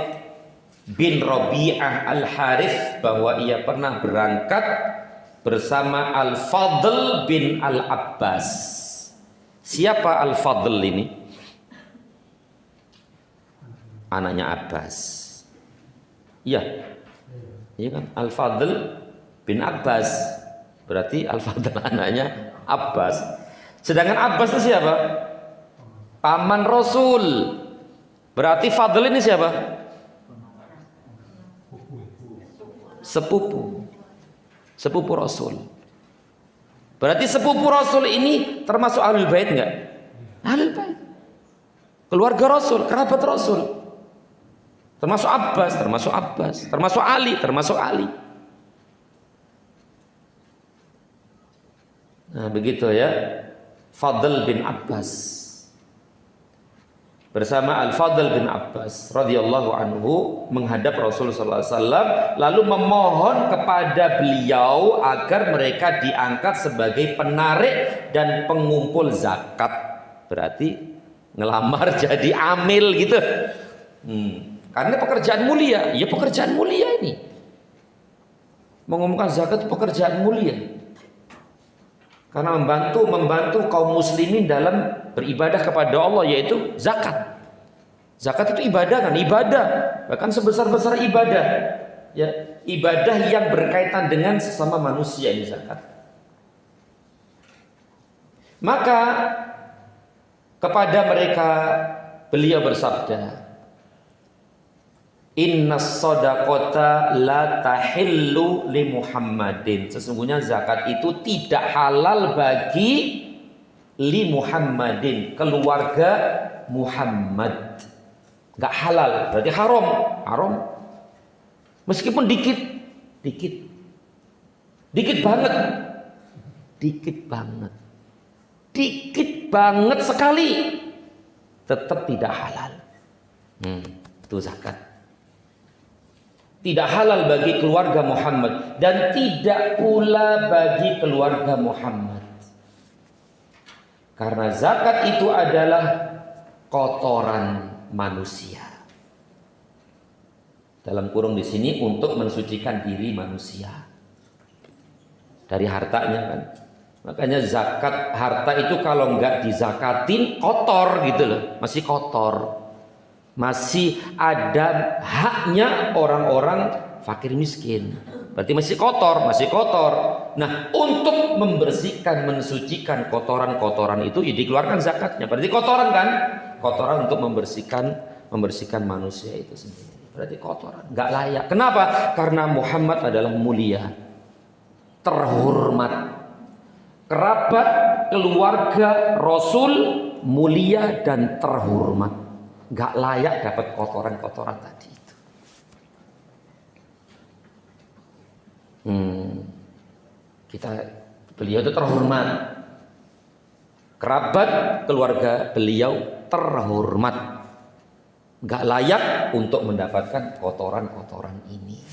bin Rabi'ah al-Harith bahwa ia pernah berangkat bersama Al-Fadl bin Al-Abbas. Siapa Al-Fadl ini? Anaknya Abbas. Iya. Iya kan? Al-Fadl bin Abbas. Berarti Al-Fadl anaknya Abbas. Sedangkan Abbas itu siapa? Paman Rasul. Berarti Fadl ini siapa? Sepupu Rasul. Berarti sepupu Rasul ini termasuk ahlul bait enggak? Ahlul bait. Keluarga Rasul, kerabat Rasul. Termasuk Abbas, termasuk Ali. Nah, begitu ya. Fadl bin Abbas. Bersama Al-Fadl bin Abbas radhiyallahu anhu menghadap Rasul sallallahu alaihi wasallam lalu memohon kepada beliau agar mereka diangkat sebagai penarik dan pengumpul zakat. Berarti ngelamar jadi amil gitu. Karena pekerjaan mulia, ya pekerjaan mulia ini. Mengumumkan zakat itu pekerjaan mulia. Karena membantu kaum muslimin dalam beribadah kepada Allah, yaitu zakat. Zakat itu ibadah kan? Ibadah. Bahkan sebesar-besar ibadah. Ya, ibadah yang berkaitan dengan sesama manusia ini zakat. Maka kepada mereka beliau bersabda, Inna sadaqata la tahillu li Muhammadin. Sesungguhnya zakat itu tidak halal bagi li Muhammadin, keluarga Muhammad. Enggak halal, berarti haram. Meskipun dikit banget sekali, tetap tidak halal. Itu zakat. Tidak halal bagi keluarga Muhammad dan tidak pula bagi keluarga Muhammad. Karena zakat itu adalah kotoran manusia. Dalam kurung di sini untuk mensucikan diri manusia dari hartanya kan. Makanya zakat harta itu kalau enggak dizakatin kotor gitu loh, masih kotor. Masih ada haknya orang-orang fakir miskin. Berarti masih kotor. Nah, untuk membersihkan, mensucikan kotoran-kotoran itu ya dikeluarkan zakatnya. Berarti kotoran kan? Kotoran untuk membersihkan manusia itu sendiri. Berarti kotoran, nggak layak. Kenapa? Karena Muhammad adalah mulia, terhormat. Kerabat keluarga Rasul mulia dan terhormat. Nggak layak dapat kotoran-kotoran tadi itu. Beliau itu terhormat. Kerabat keluarga beliau terhormat. Nggak layak untuk mendapatkan kotoran-kotoran ini.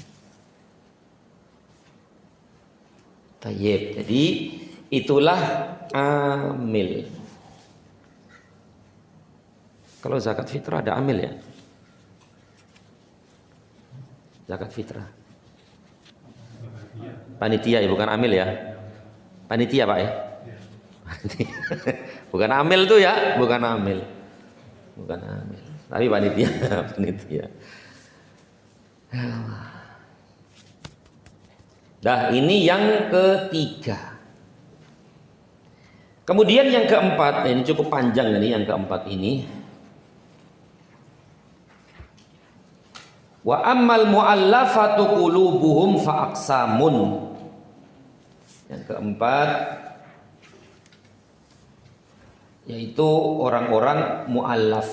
Tayyib. Jadi itulah amil. Kalau zakat fitrah ada amil ya? Zakat fitrah. Panitia ya, bukan amil ya. Panitia Pak ya. Panitia. Bukan amil tuh ya, bukan amil. Bukan amil. Tapi panitia, panitia. Dah, ini yang ketiga. Kemudian yang keempat, ini cukup panjang ini yang keempat ini. Wa ammal muallafatu qulubuhum fa aqsamun. Yang keempat yaitu orang-orang muallaf.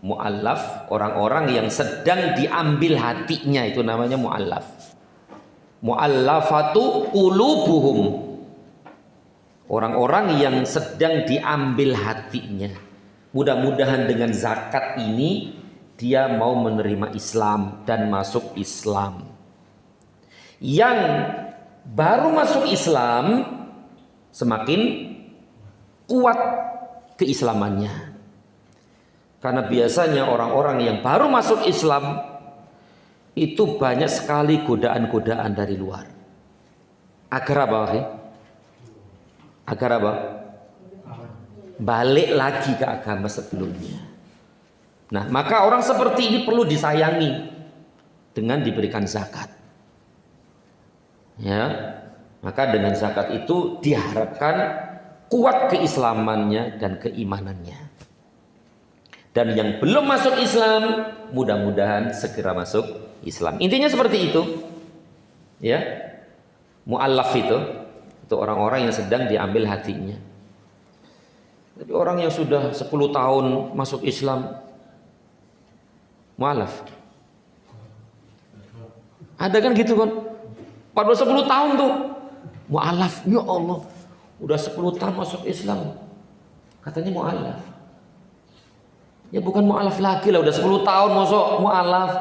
Muallaf, orang-orang yang sedang diambil hatinya, itu namanya muallaf. Muallafatu qulubuhum, orang-orang yang sedang diambil hatinya. Mudah-mudahan dengan zakat ini dia mau menerima Islam dan masuk Islam. Yang baru masuk Islam semakin kuat keislamannya. Karena biasanya orang-orang yang baru masuk Islam itu banyak sekali godaan-godaan dari luar. Agar apa? Agar apa? Balik lagi ke agama sebelumnya. Nah, maka orang seperti ini perlu disayangi dengan diberikan zakat. Ya, maka dengan zakat itu diharapkan kuat keislamannya dan keimanannya. Dan yang belum masuk Islam, mudah-mudahan segera masuk Islam. Intinya seperti itu. Ya. Mu'allaf itu orang-orang yang sedang diambil hatinya. Tapi orang yang sudah 10 tahun masuk Islam, mu'allaf. Ada kan gitu kan? Pada 10 tahun tuh mu'allaf. Ya Allah, udah 10 tahun masuk Islam, katanya mu'allaf. Ya bukan mu'alaf lagi lah, udah 10 tahun masuk mu'alaf.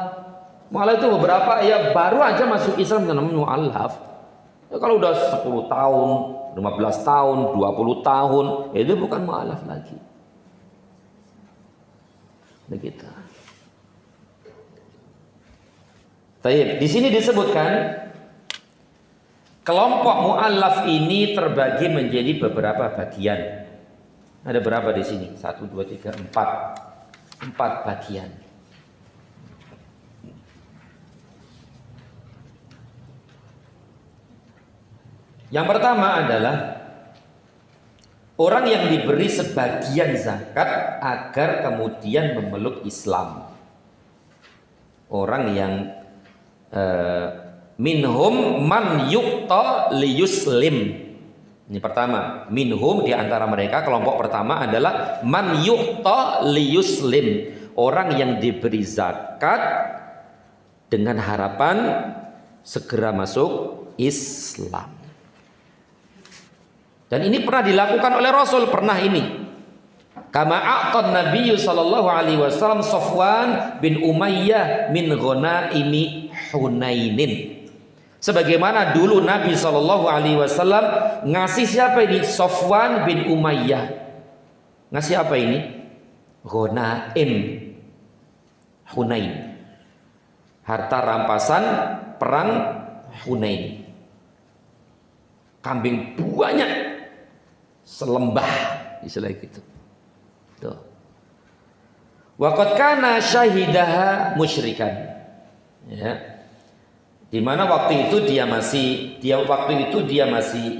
Mu'alaf itu beberapa ya baru aja masuk Islam namanya mu'alaf. Ya kalau udah 10 tahun, 15 tahun, 20 tahun, ya itu bukan mu'alaf lagi. Begitu. Baik, di sini disebutkan kelompok mu'alaf ini terbagi menjadi beberapa bagian. Ada berapa di sini? 1, 2, 3, 4. 4 bagian. Yang pertama adalah orang yang diberi sebagian zakat agar kemudian memeluk Islam. Orang yang minhum man yuqta liyuslim. Ini pertama, minhum, di antara mereka kelompok pertama adalah man yuqta liyuslim, orang yang diberi zakat dengan harapan segera masuk Islam. Dan ini pernah dilakukan oleh Rasul, pernah ini. Kama a'tan Nabi sallallahu alaihi wasallam Safwan bin Umayyah min ghanaimi Hunainin. Sebagaimana dulu Nabi Shallallahu Alaihi Wasallam ngasih siapa ini? Safwan bin Umayyah. Ngasih apa ini? Ghanaim, Hunain. Harta rampasan perang Hunain. Kambing banyak, selembah, istilah gitu. Tuh. Waqad kana syahidaha musyrikan. Ya. Di mana waktu itu dia masih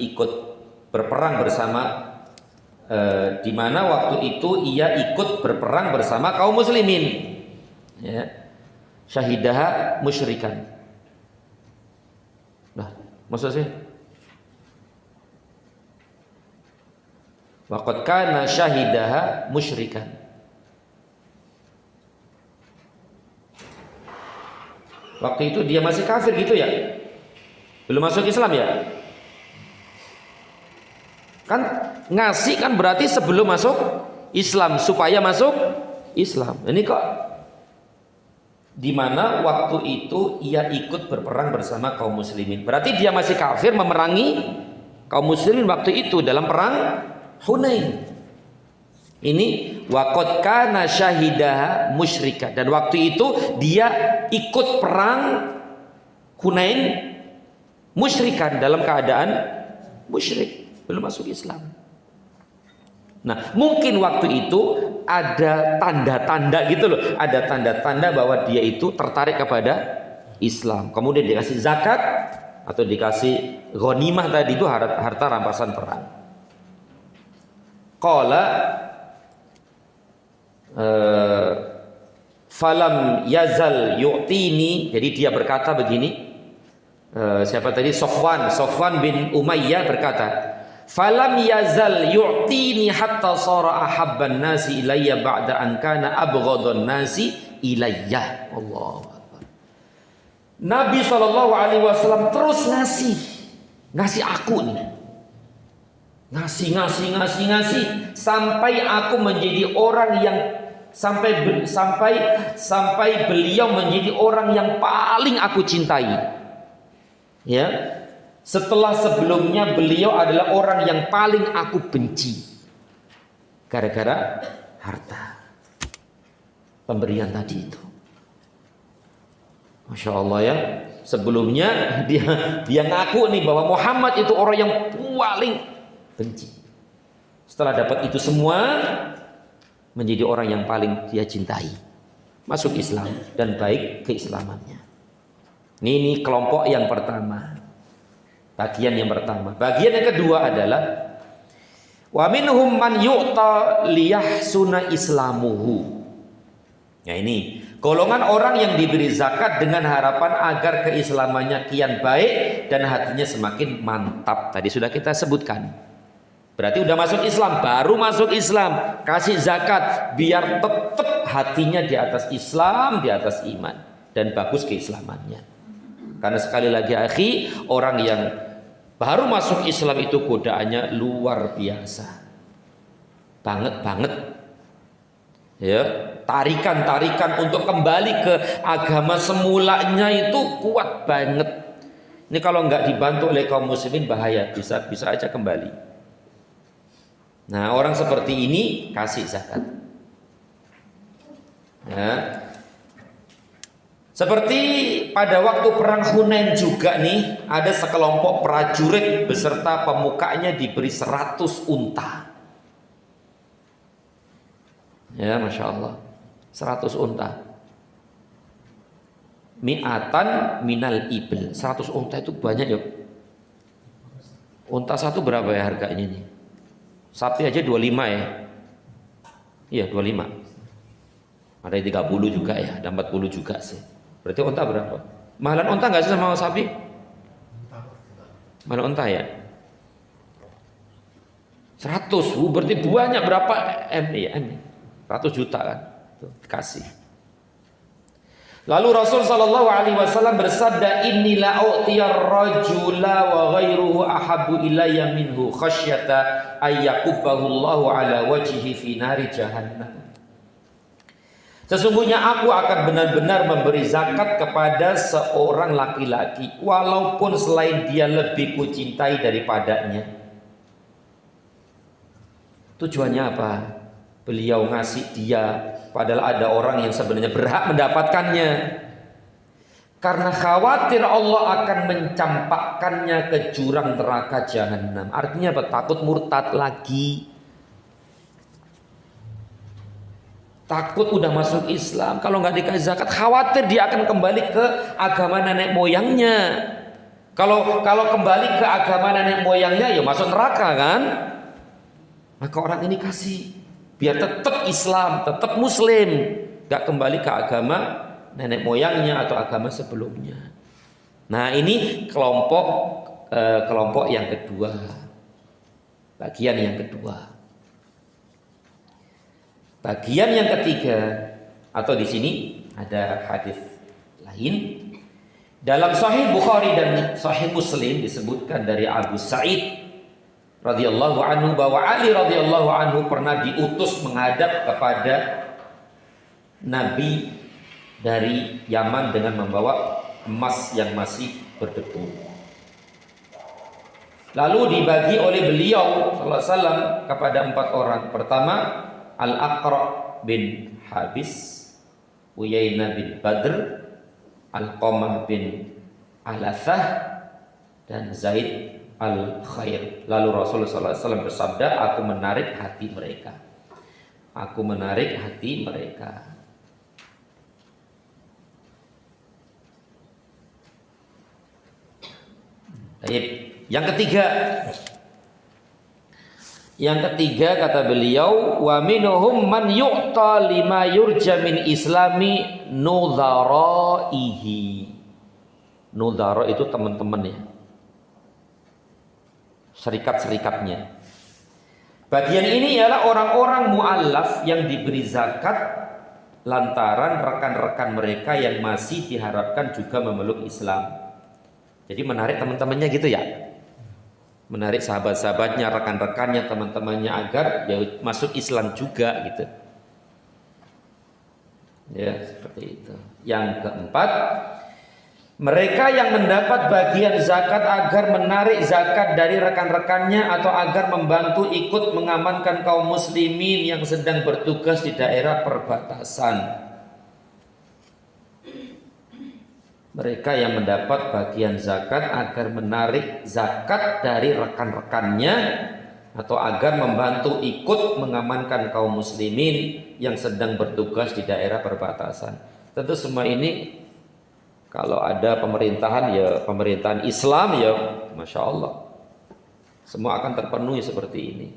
ikut berperang bersama di mana waktu itu ia ikut berperang bersama kaum muslimin. Ya. Syahidah musyrikan. Nah, maksudnya waqad kana syahidah musyrikan. Waktu itu dia masih kafir gitu ya, belum masuk Islam ya. Kan ngasih kan berarti sebelum masuk Islam, supaya masuk Islam. Ini kok dimana waktu itu ia ikut berperang bersama kaum muslimin, berarti dia masih kafir memerangi kaum muslimin waktu itu dalam perang Hunain. Ini waqad kana syahidah musyrika, dan waktu itu dia ikut perang Hunain musyrikan, dalam keadaan musyrik, belum masuk Islam. Nah, mungkin waktu itu ada tanda-tanda gitu loh, ada tanda-tanda bahwa dia itu tertarik kepada Islam. Kemudian dikasih zakat atau dikasih ghanimah tadi itu harta rampasan perang. Qala falam yazal yu'tini, jadi dia berkata begini, siapa tadi? Sofwan bin Umayyah berkata, falam yazal yu'tini hatta sara ahabban nasi ilayya ba'da an kana abghadun nasi ilayya. Allahu Akbar. Nabi SAW terus ngasih aku nih, ngasih sampai aku menjadi orang yang sampai beliau menjadi orang yang paling aku cintai. Ya, setelah sebelumnya beliau adalah orang yang paling aku benci gara-gara harta pemberian tadi itu. Masya Allah ya. Sebelumnya dia ngaku nih bahwa Muhammad itu orang yang paling benci. Setelah dapat itu semua, menjadi orang yang paling dia cintai, masuk Islam dan baik keislamannya. Ini kelompok yang pertama, bagian yang pertama. Bagian yang kedua adalah wa minhum man yu'ta liyahsuna islamuhu. Ya, ini golongan orang yang diberi zakat dengan harapan agar keislamannya kian baik dan hatinya semakin mantap. Tadi sudah kita sebutkan. Berarti udah masuk Islam, baru masuk Islam, kasih zakat biar tetap hatinya di atas Islam, di atas iman, dan bagus keislamannya. Karena sekali lagi akhi, orang yang baru masuk Islam itu godaannya luar biasa, banget. Ya, tarikan untuk kembali ke agama semulanya itu kuat banget. Ini kalau nggak dibantu oleh kaum muslimin bahaya, bisa aja kembali. Nah, orang seperti ini kasih zakat. Ya. Seperti pada waktu perang Hunain juga nih, ada sekelompok prajurit beserta pemukanya diberi 100 unta. Ya, Masya Allah, 100 unta. Mi'atan minal ibil. 100 unta itu banyak ya. Unta satu berapa ya harganya nih? Sapi aja 25 ya. Iya, 25. Ada 30 juga ya, ada 40 juga sih. Berarti unta berapa? Mahalan unta nggak sih sama sapi? Mahalan unta ya? 100, berarti banyak, berapa M ya? 100 juta kan? Tuh, kasih. Lalu Rasul sallallahu alaihi wasallam bersabda, "Inni la u'tiyar rajula wa ghairuhu ahabbu ilayya minhu khasyata ayyakubbahu Allahu ala wajhihi fi nari jahannam." Sesungguhnya aku akan benar-benar memberi zakat kepada seorang laki-laki walaupun selain dia lebih kucintai daripadanya. Tujuannya apa? Beliau ngasih dia padahal ada orang yang sebenarnya berhak mendapatkannya. Karena khawatir Allah akan mencampakkannya ke jurang neraka jahanam. Artinya apa? Takut murtad lagi. Takut udah masuk Islam, kalau nggak dikasih zakat, khawatir dia akan kembali ke agama nenek moyangnya. Kalau kembali ke agama nenek moyangnya, ya masuk neraka kan? Maka orang ini kasih, biar tetap Islam, tetap Muslim, nggak kembali ke agama nenek moyangnya atau agama sebelumnya. Nah, ini kelompok yang kedua, bagian yang kedua. Bagian yang ketiga, atau di sini ada hadis lain dalam Sahih Bukhari dan Sahih Muslim disebutkan dari Abu Sa'id radhiyallahu anhu bahwa Ali radhiyallahu anhu pernah diutus menghadap kepada Nabi dari Yaman dengan membawa emas yang masih berdebu. Lalu dibagi oleh beliau sallallahu alaihi wasallam kepada 4 orang. Pertama, Al-Aqra bin Habis, Uyainah bin Badr, Al-Qamah bin Alathah, dan Zaid al-Khair. Lalu Rasulullah SAW bersabda, aku menarik hati mereka. Aku menarik hati mereka. Baik. Yang ketiga kata beliau, wa minhum man yu'ta lima yurja min islami nudharaihi. Nudhara itu teman-temannya, serikat-serikatnya. Bagian ini ialah orang-orang mu'allaf yang diberi zakat lantaran rekan-rekan mereka yang masih diharapkan juga memeluk Islam. Jadi menarik teman-temannya gitu ya, menarik sahabat-sahabatnya, rekan-rekannya, teman-temannya agar ya masuk Islam juga gitu. Ya seperti itu. Yang keempat, mereka yang mendapat bagian zakat agar menarik zakat dari rekan-rekannya atau agar membantu ikut mengamankan kaum muslimin yang sedang bertugas di daerah perbatasan. Mereka yang mendapat bagian zakat agar menarik zakat dari rekan-rekannya atau agar membantu ikut mengamankan kaum muslimin yang sedang bertugas di daerah perbatasan. Tentu semua ini kalau ada pemerintahan ya pemerintahan Islam ya Masya Allah, semua akan terpenuhi seperti ini.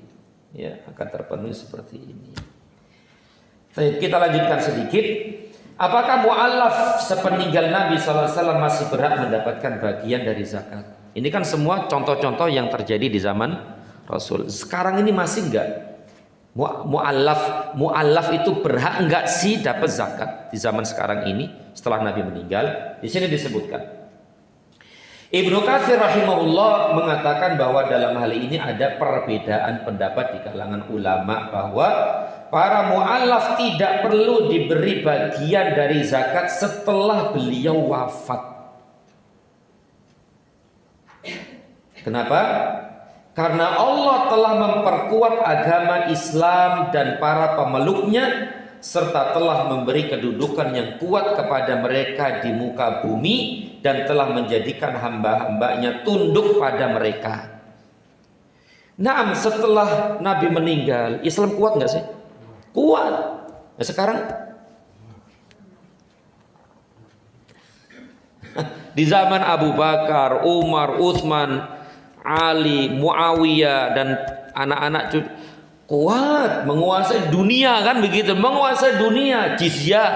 Ya akan terpenuhi seperti ini. Baik, kita lanjutkan sedikit. Apakah mu'allaf sepeninggal Nabi SAW masih berhak mendapatkan bagian dari zakat? Ini kan semua contoh-contoh yang terjadi di zaman Rasul. Sekarang ini masih enggak? Mu'allaf itu berhak enggak sih dapat zakat di zaman sekarang ini setelah Nabi meninggal? Di sini disebutkan. Ibnu Katsir rahimahullah mengatakan bahwa dalam hal ini ada perbedaan pendapat di kalangan ulama bahwa para mu'allaf tidak perlu diberi bagian dari zakat setelah beliau wafat. Kenapa? Karena Allah telah memperkuat agama Islam dan para pemeluknya, serta telah memberi kedudukan yang kuat kepada mereka di muka bumi dan telah menjadikan hamba-hambanya tunduk pada mereka. Nah, setelah Nabi meninggal, Islam kuat nggak sih? Kuat. Nah, sekarang di zaman Abu Bakar, Umar, Utsman, Ali, Muawiyah dan anak-anak cucu kuat, menguasai dunia kan begitu, menguasai dunia. Jizyah,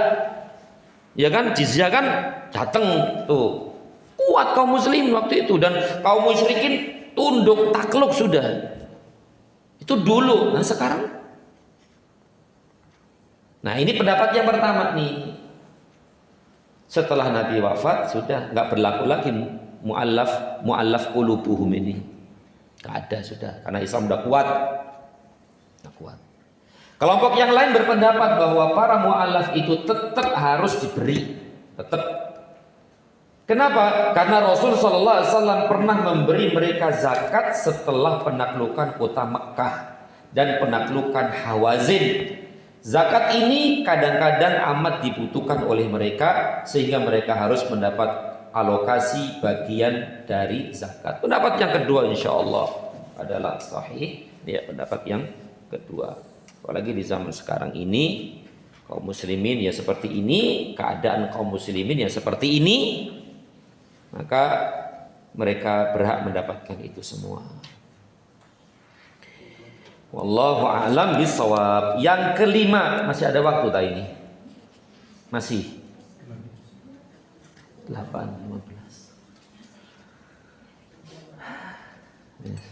ya kan, jizyah kan datang tuh, kuat kaum muslim waktu itu dan kaum musyrikin tunduk takluk sudah. Itu dulu. Nah sekarang, nah ini pendapat yang pertama nih. Setelah Nabi wafat sudah nggak berlaku lagi mu'allaf qulubuhum ini, nggak ada sudah, karena Islam udah kuat. Kelompok yang lain berpendapat bahwa para mu'allaf itu tetap harus diberi, tetap. Kenapa? Karena Rasul SAW pernah memberi mereka zakat setelah penaklukan kota Mekkah dan penaklukan Hawazin. Zakat ini kadang-kadang amat dibutuhkan oleh mereka sehingga mereka harus mendapat alokasi bagian dari zakat. Pendapat yang kedua insya Allah adalah sahih. Ya, pendapat yang kedua. Apalagi di zaman sekarang ini kaum muslimin ya seperti ini, keadaan kaum muslimin ya seperti ini, maka mereka berhak mendapatkan itu semua. Wallahu a'lam bishawab. Yang kelima, masih ada waktu tak ini? Masih 8:15. Yes.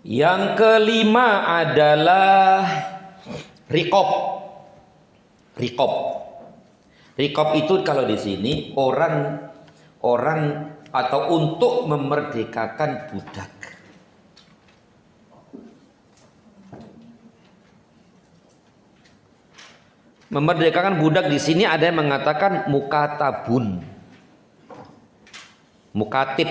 Yang kelima adalah rikob. Rikob itu kalau di sini orang atau untuk memerdekakan budak. Memerdekakan budak di sini ada yang mengatakan mukatabun, mukatib.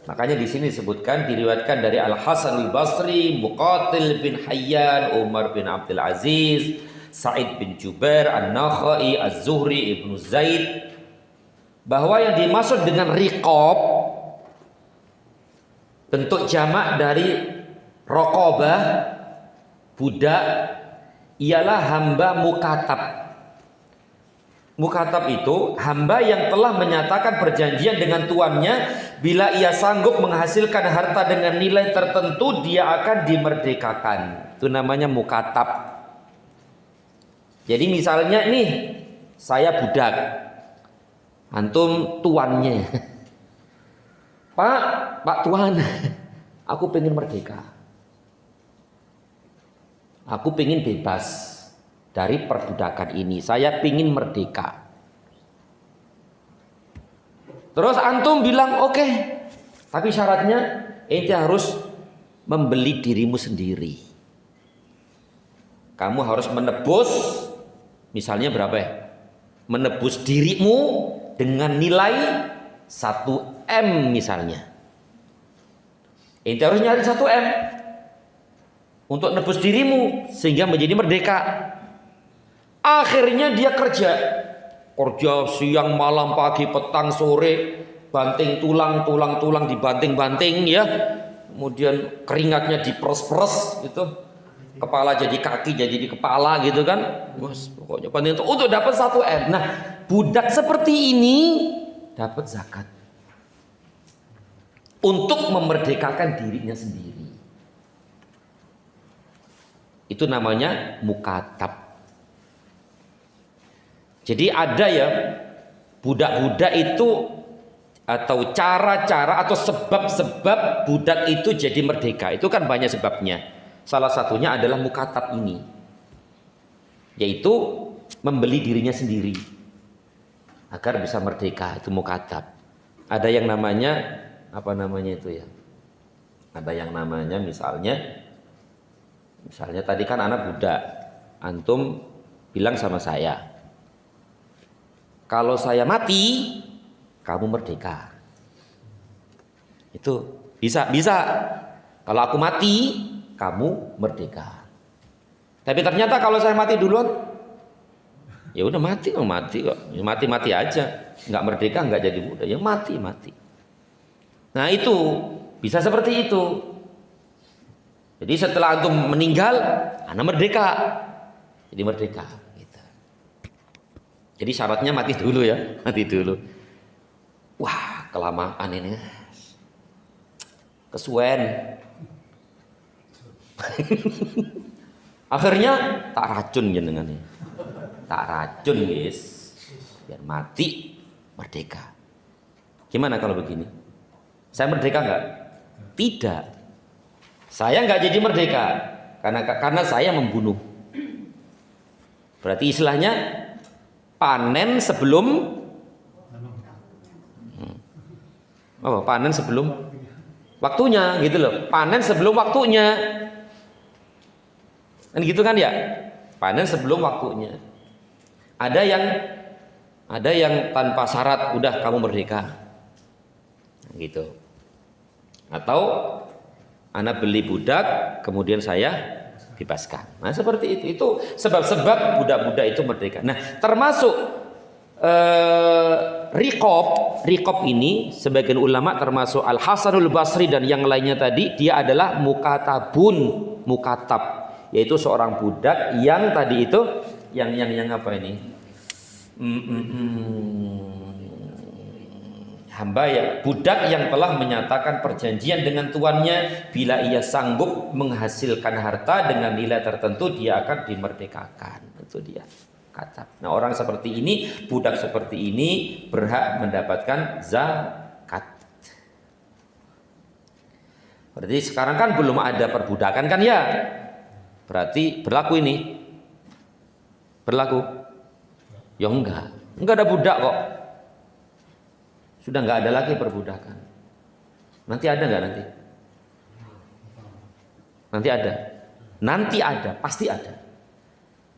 Makanya di sini disebutkan, diriwayatkan dari Al Hasan Al Basri, Muqatil bin Hayyan, Umar bin Abdul Aziz, Sa'id bin Jubair, An-Nakhai, Az-Zuhri, Ibnu Zaid, bahwa yang dimaksud dengan riqab, bentuk jamak dari raqabah, budak, ialah hamba mukatab. Mukatab itu hamba yang telah menyatakan perjanjian dengan tuannya, bila ia sanggup menghasilkan harta dengan nilai tertentu, dia akan dimerdekakan. Itu namanya mukatab. Jadi misalnya nih, saya budak, antum tuannya. Pak Tuan, aku pengen merdeka. Aku pengen bebas dari perbudakan ini. Saya pengen merdeka. Terus antum bilang oke, tapi syaratnya ente harus membeli dirimu sendiri. Kamu harus menebus, misalnya berapa ya? Menebus dirimu dengan nilai 1M misalnya. Ente harus nyari 1M untuk nebus dirimu sehingga menjadi merdeka. Akhirnya dia kerja siang, malam, pagi, petang, sore, banting tulang dibanting-banting ya. Kemudian keringatnya diperes-peres gitu. Kepala jadi kaki, jadi di kepala gitu kan. Bos, pokoknya penting untuk dapat 1M. Nah, budak seperti ini dapat zakat. Untuk memerdekakan dirinya sendiri. Itu namanya mukatab. Jadi ada ya budak-budak itu, atau cara-cara atau sebab-sebab budak itu jadi merdeka. Itu kan banyak sebabnya. Salah satunya adalah mukatab ini, yaitu membeli dirinya sendiri agar bisa merdeka. Itu mukatab. Ada yang namanya apa namanya itu ya? Ada yang namanya misalnya tadi kan anak budak, antum bilang sama saya, kalau saya mati, kamu merdeka. Itu bisa. Kalau aku mati, kamu merdeka. Tapi ternyata kalau saya mati duluan, ya udah mati kok. Mati aja. Nggak merdeka, nggak jadi budak. Ya mati. Nah itu bisa seperti itu. Jadi setelah antum meninggal, anak merdeka. Jadi merdeka. Jadi syaratnya mati dulu ya, mati dulu. Wah, kelamaan ini. Kesuwen. Akhirnya tak racun jenengan. Tak racun, guys. Biar mati merdeka. Gimana kalau begini? Saya merdeka enggak? Tidak. Saya enggak jadi merdeka karena saya membunuh. Berarti istilahnya panen sebelum panen sebelum waktunya gitu loh. Panen sebelum waktunya. Kan gitu kan ya? Panen sebelum waktunya. Ada yang tanpa syarat udah kamu merdeka. Gitu. Atau anak beli budak kemudian saya bebaskan. Nah seperti itu. Itu sebab-sebab budak-budak itu merdeka. Nah termasuk riqab ini sebagian ulama termasuk Al Hasanul Basri dan yang lainnya tadi, dia adalah mukatab, yaitu seorang budak yang tadi itu yang apa ini? Hamba ya, budak yang telah menyatakan perjanjian dengan tuannya, bila ia sanggup menghasilkan harta dengan nilai tertentu, dia akan dimerdekakan. Itu dia kata. Nah orang seperti ini, budak seperti ini berhak mendapatkan zakat. Berarti sekarang kan belum ada perbudakan kan ya? Berarti berlaku ini? Berlaku? Ya enggak ada budak kok. Sudah nggak ada lagi perbudakan. Nanti ada nggak nanti? Nanti ada, pasti ada.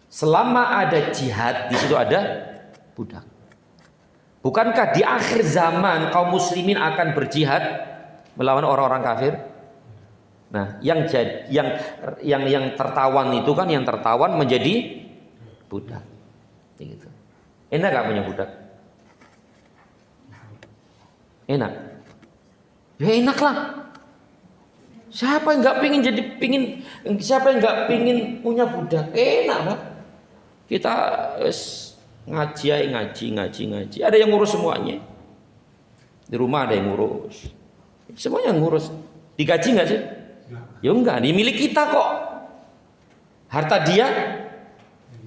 Selama ada jihad, di situ ada budak. Bukankah di akhir zaman kaum muslimin akan berjihad? melawan orang-orang kafir. Nah, yang tertawan itu kan, yang tertawan menjadi budak. Gitu. Enak gak punya budak? Enak. Ya enak lah. Siapa yang nggak siapa yang nggak pingin punya budak? Enak lah. Kita ngaji. Ada yang ngurus semuanya. Di rumah ada yang ngurus. Semuanya ngurus. Digaji nggak sih? Ya enggak, ini milik kita kok. Harta dia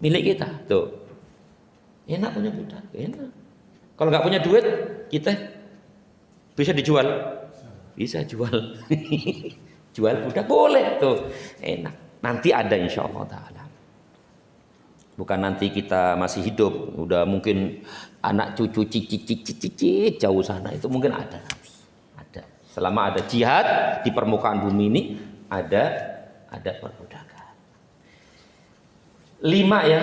milik kita. Tuh. Enak punya budak, enak. Kalau nggak punya duit, kita bisa dijual. Bisa jual. Jual budak boleh tuh. Enak. Nanti ada insyaallah taala. Bukan nanti kita masih hidup, udah mungkin anak cucu cicit jauh sana, itu mungkin ada nanti. Ada. Selama ada jihad di permukaan bumi ini, ada perbudakan. 5 ya.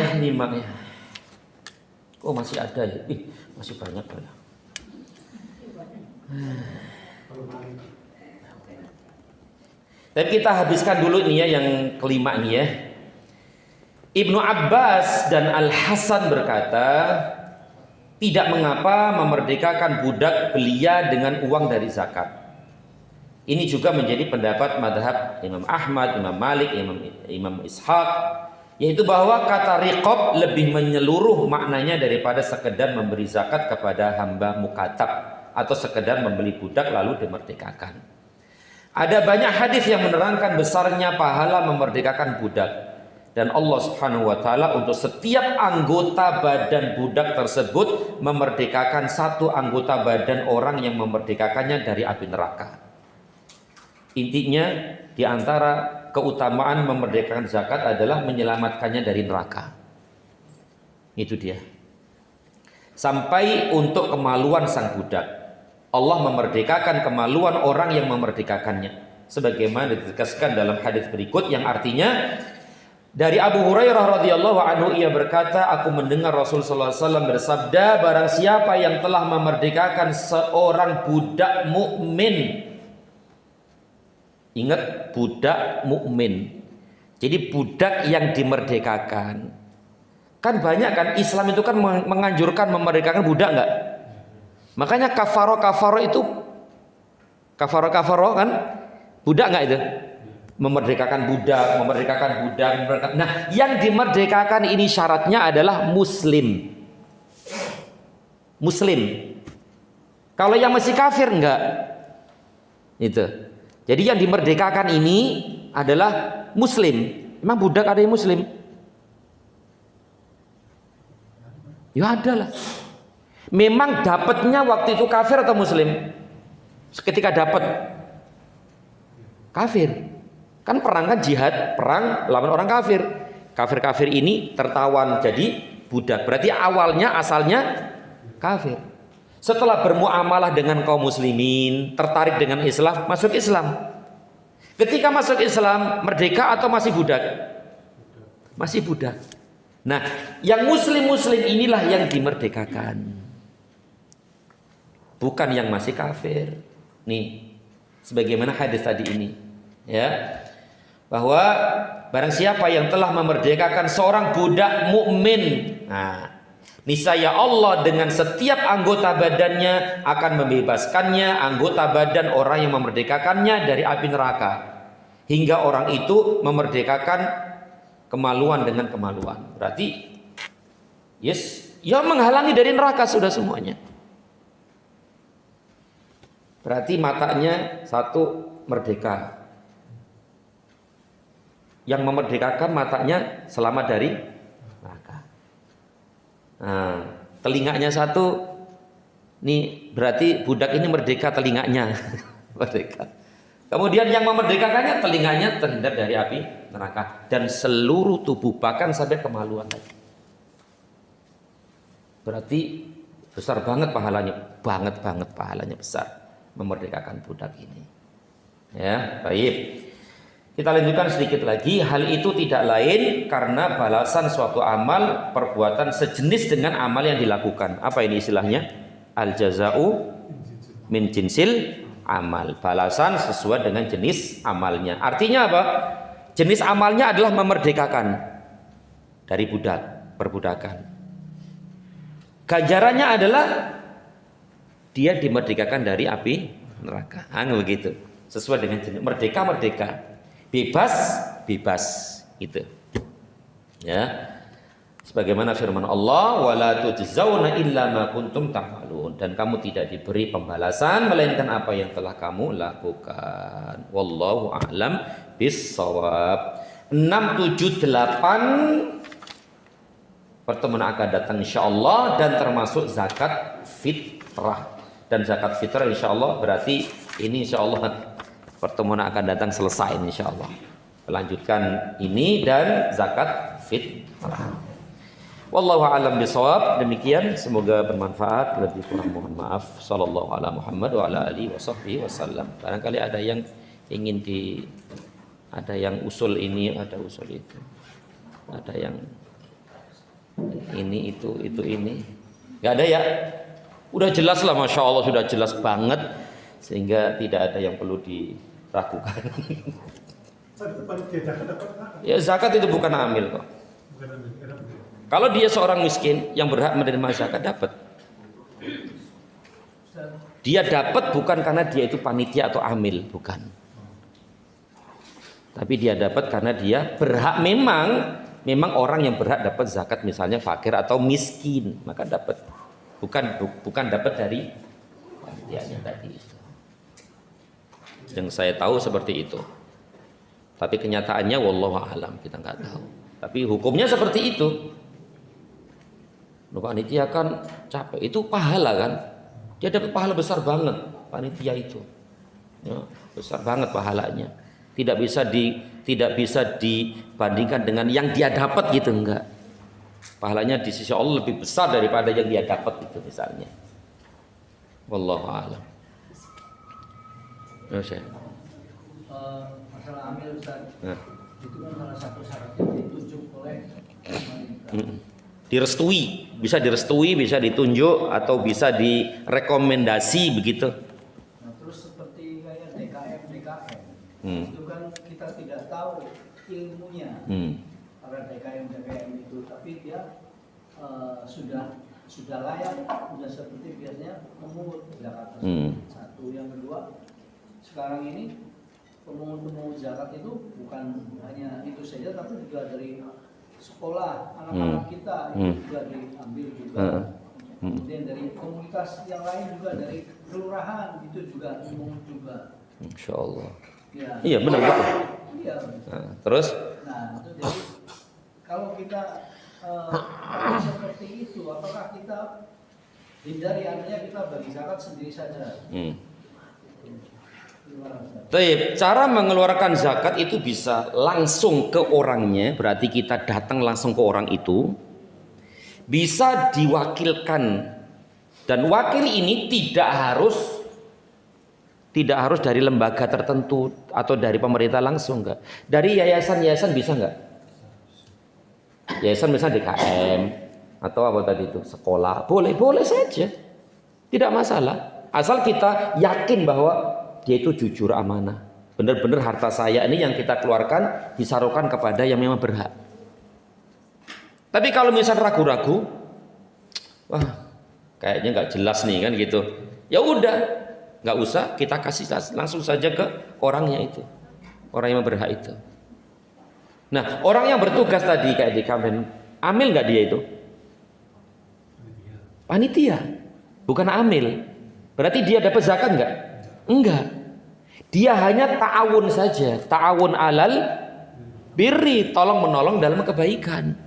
Oh masih ada ya. Masih banyak ya. Dan kita habiskan dulu nih ya yang kelima nih ya. Ibnu Abbas dan Al-Hasan berkata, tidak mengapa memerdekakan budak belia dengan uang dari zakat. Ini juga menjadi pendapat madhab Imam Ahmad, Imam Malik, Imam Ishaq, yaitu bahwa kata riqab lebih menyeluruh maknanya daripada sekedar memberi zakat kepada hamba mukatab atau sekedar membeli budak lalu dimerdekakan. Ada banyak hadis yang menerangkan besarnya pahala memerdekakan budak. Dan Allah Subhanahu wa taala untuk setiap anggota badan budak tersebut memerdekakan satu anggota badan orang yang memerdekakannya dari api neraka. Intinya di antara keutamaan memerdekakan zakat adalah menyelamatkannya dari neraka. Itu dia. Sampai untuk kemaluan sang budak. Allah memerdekakan kemaluan orang yang memerdekakannya. Sebagaimana ditegaskan dalam hadis berikut yang artinya dari Abu Hurairah radhiyallahu anhu, ia berkata, aku mendengar Rasul sallallahu alaihi wasallam bersabda, barang siapa yang telah memerdekakan seorang budak mukmin. Ingat, budak mukmin. Jadi budak yang dimerdekakan. Kan banyak kan, Islam itu kan menganjurkan memerdekakan budak enggak? Makanya kafaro itu kafaro kan budak enggak itu? Memerdekakan budak. Nah, yang dimerdekakan ini syaratnya adalah muslim. Kalau yang masih kafir enggak. Itu. Jadi yang dimerdekakan ini adalah muslim. Emang budak ada yang muslim? Ya ada lah. Memang dapatnya waktu itu kafir atau muslim? Ketika dapat kafir. Kan perang kan jihad, perang lawan orang kafir. Kafir ini tertawan jadi budak. Berarti awalnya asalnya kafir. Setelah bermuamalah dengan kaum muslimin, tertarik dengan Islam, masuk Islam. Ketika masuk Islam, merdeka atau masih budak? Masih budak. Nah, yang muslim inilah yang dimerdekakan. Bukan yang masih kafir. Nih, sebagaimana hadis tadi ini, ya. Bahwa barang siapa yang telah memerdekakan seorang budak mukmin, nah, niscaya Allah dengan setiap anggota badannya akan membebaskannya anggota badan orang yang memerdekakannya dari api neraka, hingga orang itu memerdekakan kemaluan dengan kemaluan. Berarti ya menghalangi dari neraka sudah semuanya. Berarti matanya satu merdeka. Yang memerdekakan matanya selamat dari neraka. Nah, telinganya satu, nih berarti budak ini merdeka telinganya, merdeka. Kemudian yang memerdekakannya telinganya terhindar dari api neraka dan seluruh tubuh bahkan sampai kemaluan tadi. Berarti besar banget pahalanya, banget pahalanya besar memerdekakan budak ini. Ya, baik. Kita lanjutkan sedikit lagi. Hal itu tidak lain karena balasan suatu amal perbuatan sejenis dengan amal yang dilakukan. Apa ini istilahnya? Al jaza'u min jinsil amal. Balasan sesuai dengan jenis amalnya. Artinya apa? Jenis amalnya adalah memerdekakan dari perbudakan. Ganjarannya adalah dia dimerdekakan dari api neraka. Begitu. Sesuai dengan jenis. Merdeka. Bebas. Itu. Ya. Sebagaimana firman Allah, wala tujzauna illa ma kuntum ta'malun, dan kamu tidak diberi pembalasan melainkan apa yang telah kamu lakukan. Wallahu a'lam bissawab. 6, 7, 8 pertemuan akan datang insyaallah, dan termasuk zakat fitrah. Dan zakat fitrah insyaallah berarti ini insyaallah pertemuan akan datang selesai insyaallah. Melanjutkan ini dan zakat fitrah. Wallahu a'lam bishawab. Demikian, semoga bermanfaat. Lebih kurang mohon maaf. Sallallahu ala Muhammad wa ala alihi washabbihi wasallam. Barangkali ada yang ingin ada yang usul ini, ada usul itu. Ada yang ini itu ini. Enggak ada ya? Udah jelas lah, Masya Allah, sudah jelas banget, sehingga tidak ada yang perlu diragukan. Ya, zakat itu bukan amil kok. Kalau dia seorang miskin yang berhak menerima zakat, dapat. Dia dapat bukan karena dia itu panitia atau amil, bukan. Tapi dia dapat karena dia berhak, memang orang yang berhak dapat zakat, misalnya fakir atau miskin, maka dapat. Bukan dapat dari panitianya tadi. Yang saya tahu seperti itu. Tapi kenyataannya wallahu a'lam, kita nggak tahu. Tapi hukumnya seperti itu. Panitia kan capek, itu pahala kan, dia dapat pahala besar banget panitia itu, ya, besar banget pahalanya, tidak bisa dibandingkan dengan yang dia dapat gitu, enggak, pahalanya di sisi Allah lebih besar daripada yang dia dapat itu misalnya. Wallahu a'lam. Ya, masalah amil Ustaz, itu kan salah satu syarat yang ditunjuk oleh direstui, bisa ditunjuk atau bisa direkomendasi begitu. Nah, terus seperti kayak DKM, itu kan kita tidak tahu ilmunya para DKM itu, tapi dia sudah layak, sudah seperti biasanya memungut zakat. Satu, yang kedua, sekarang ini pemungut zakat itu bukan hanya itu saja, tapi juga dari sekolah anak-anak kita itu juga diambil juga, kemudian dari komunitas yang lain juga, dari kelurahan itu juga dimungut juga. Insya Allah. Ya. Iya benar betul. Iya. Terus? Nah itu jadi kalau kita seperti itu, apakah kita hindari, artinya kita bagi zakat sendiri saja? Cara mengeluarkan zakat itu bisa langsung ke orangnya, berarti kita datang langsung ke orang itu. Bisa diwakilkan, dan wakil ini tidak harus dari lembaga tertentu atau dari pemerintah langsung, enggak. Dari yayasan bisa enggak? Yayasan misalnya DKM atau apa tadi itu, sekolah, boleh saja, tidak masalah, asal kita yakin bahwa dia itu jujur, amanah, benar-benar harta saya ini yang kita keluarkan disalurkan kepada yang memang berhak. Tapi kalau misal ragu-ragu, wah kayaknya nggak jelas nih kan gitu, ya udah nggak usah, kita kasih langsung saja ke orangnya itu, orang yang berhak itu. Nah, orang yang bertugas tadi kayak di Kamen, amil nggak dia itu? Panitia, bukan amil. Berarti dia dapat zakat nggak? Enggak. Dia hanya ta'awun saja, ta'awun alal birri, tolong menolong dalam kebaikan.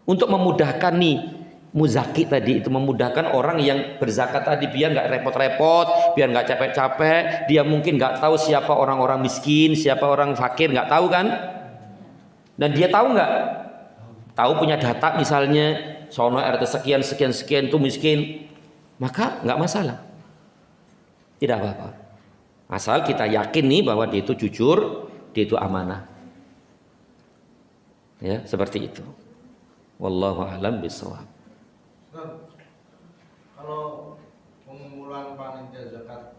Untuk memudahkan nih muzaki tadi itu, memudahkan orang yang berzakat tadi, biar nggak repot-repot, biar nggak capek-capek. Dia mungkin nggak tahu siapa orang-orang miskin, siapa orang fakir, nggak tahu kan? Dan dia tahu nggak? Tahu punya data misalnya, sono RT sekian itu miskin, maka nggak masalah, tidak apa-apa. Asal kita yakin nih bahwa dia itu jujur, dia itu amanah. Ya, seperti itu. Wallahu a'lam bishawab. Kalau pengumpulan panitia zakat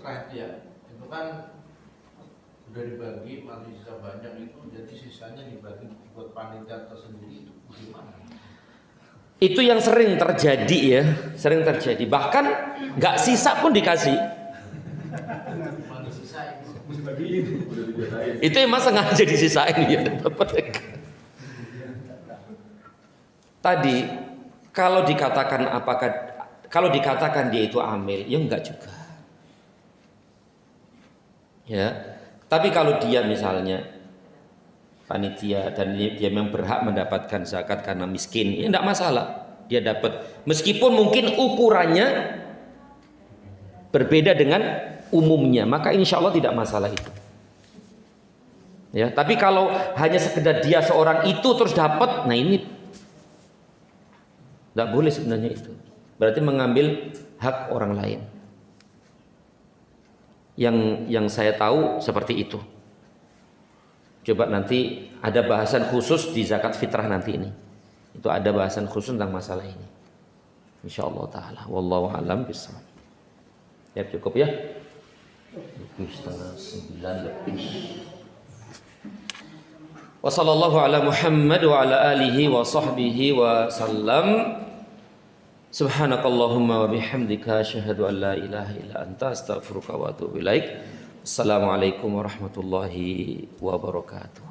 fitrah ya, itu kan udah dibagi masih sisa banyak itu, jadi sisanya dibagi buat panitia tersendiri, itu gimana? Itu yang sering terjadi ya, sering terjadi. Bahkan nggak sisa pun dikasih. Mana sisa itu? Itu emang sengaja disisain ya. Tadi kalau dikatakan dia itu amil, ya enggak juga. Ya. Tapi kalau dia misalnya panitia dan dia memang berhak mendapatkan zakat karena miskin, ya enggak masalah. Dia dapat meskipun mungkin ukurannya berbeda dengan umumnya, maka insya Allah tidak masalah itu. Ya, tapi kalau hanya sekedar dia seorang itu terus dapat, nah ini tidak boleh sebenarnya itu. Berarti mengambil hak orang lain. Yang saya tahu seperti itu. Coba nanti ada bahasan khusus di zakat fitrah nanti ini. Itu ada bahasan khusus tentang masalah ini. Insyaallah taala. Wallahu a'lam bishawab. Ya cukup ya. 8:30 lebih. Wa sallallahu ala Muhammad wa ala alihi wa sahbihi wa sallam. Subhanakallahumma wa bihamdika asyhadu an la ilaha illa anta astaghfiruka wa atubu ilaik. Assalamualaikum warahmatullahi wabarakatuh.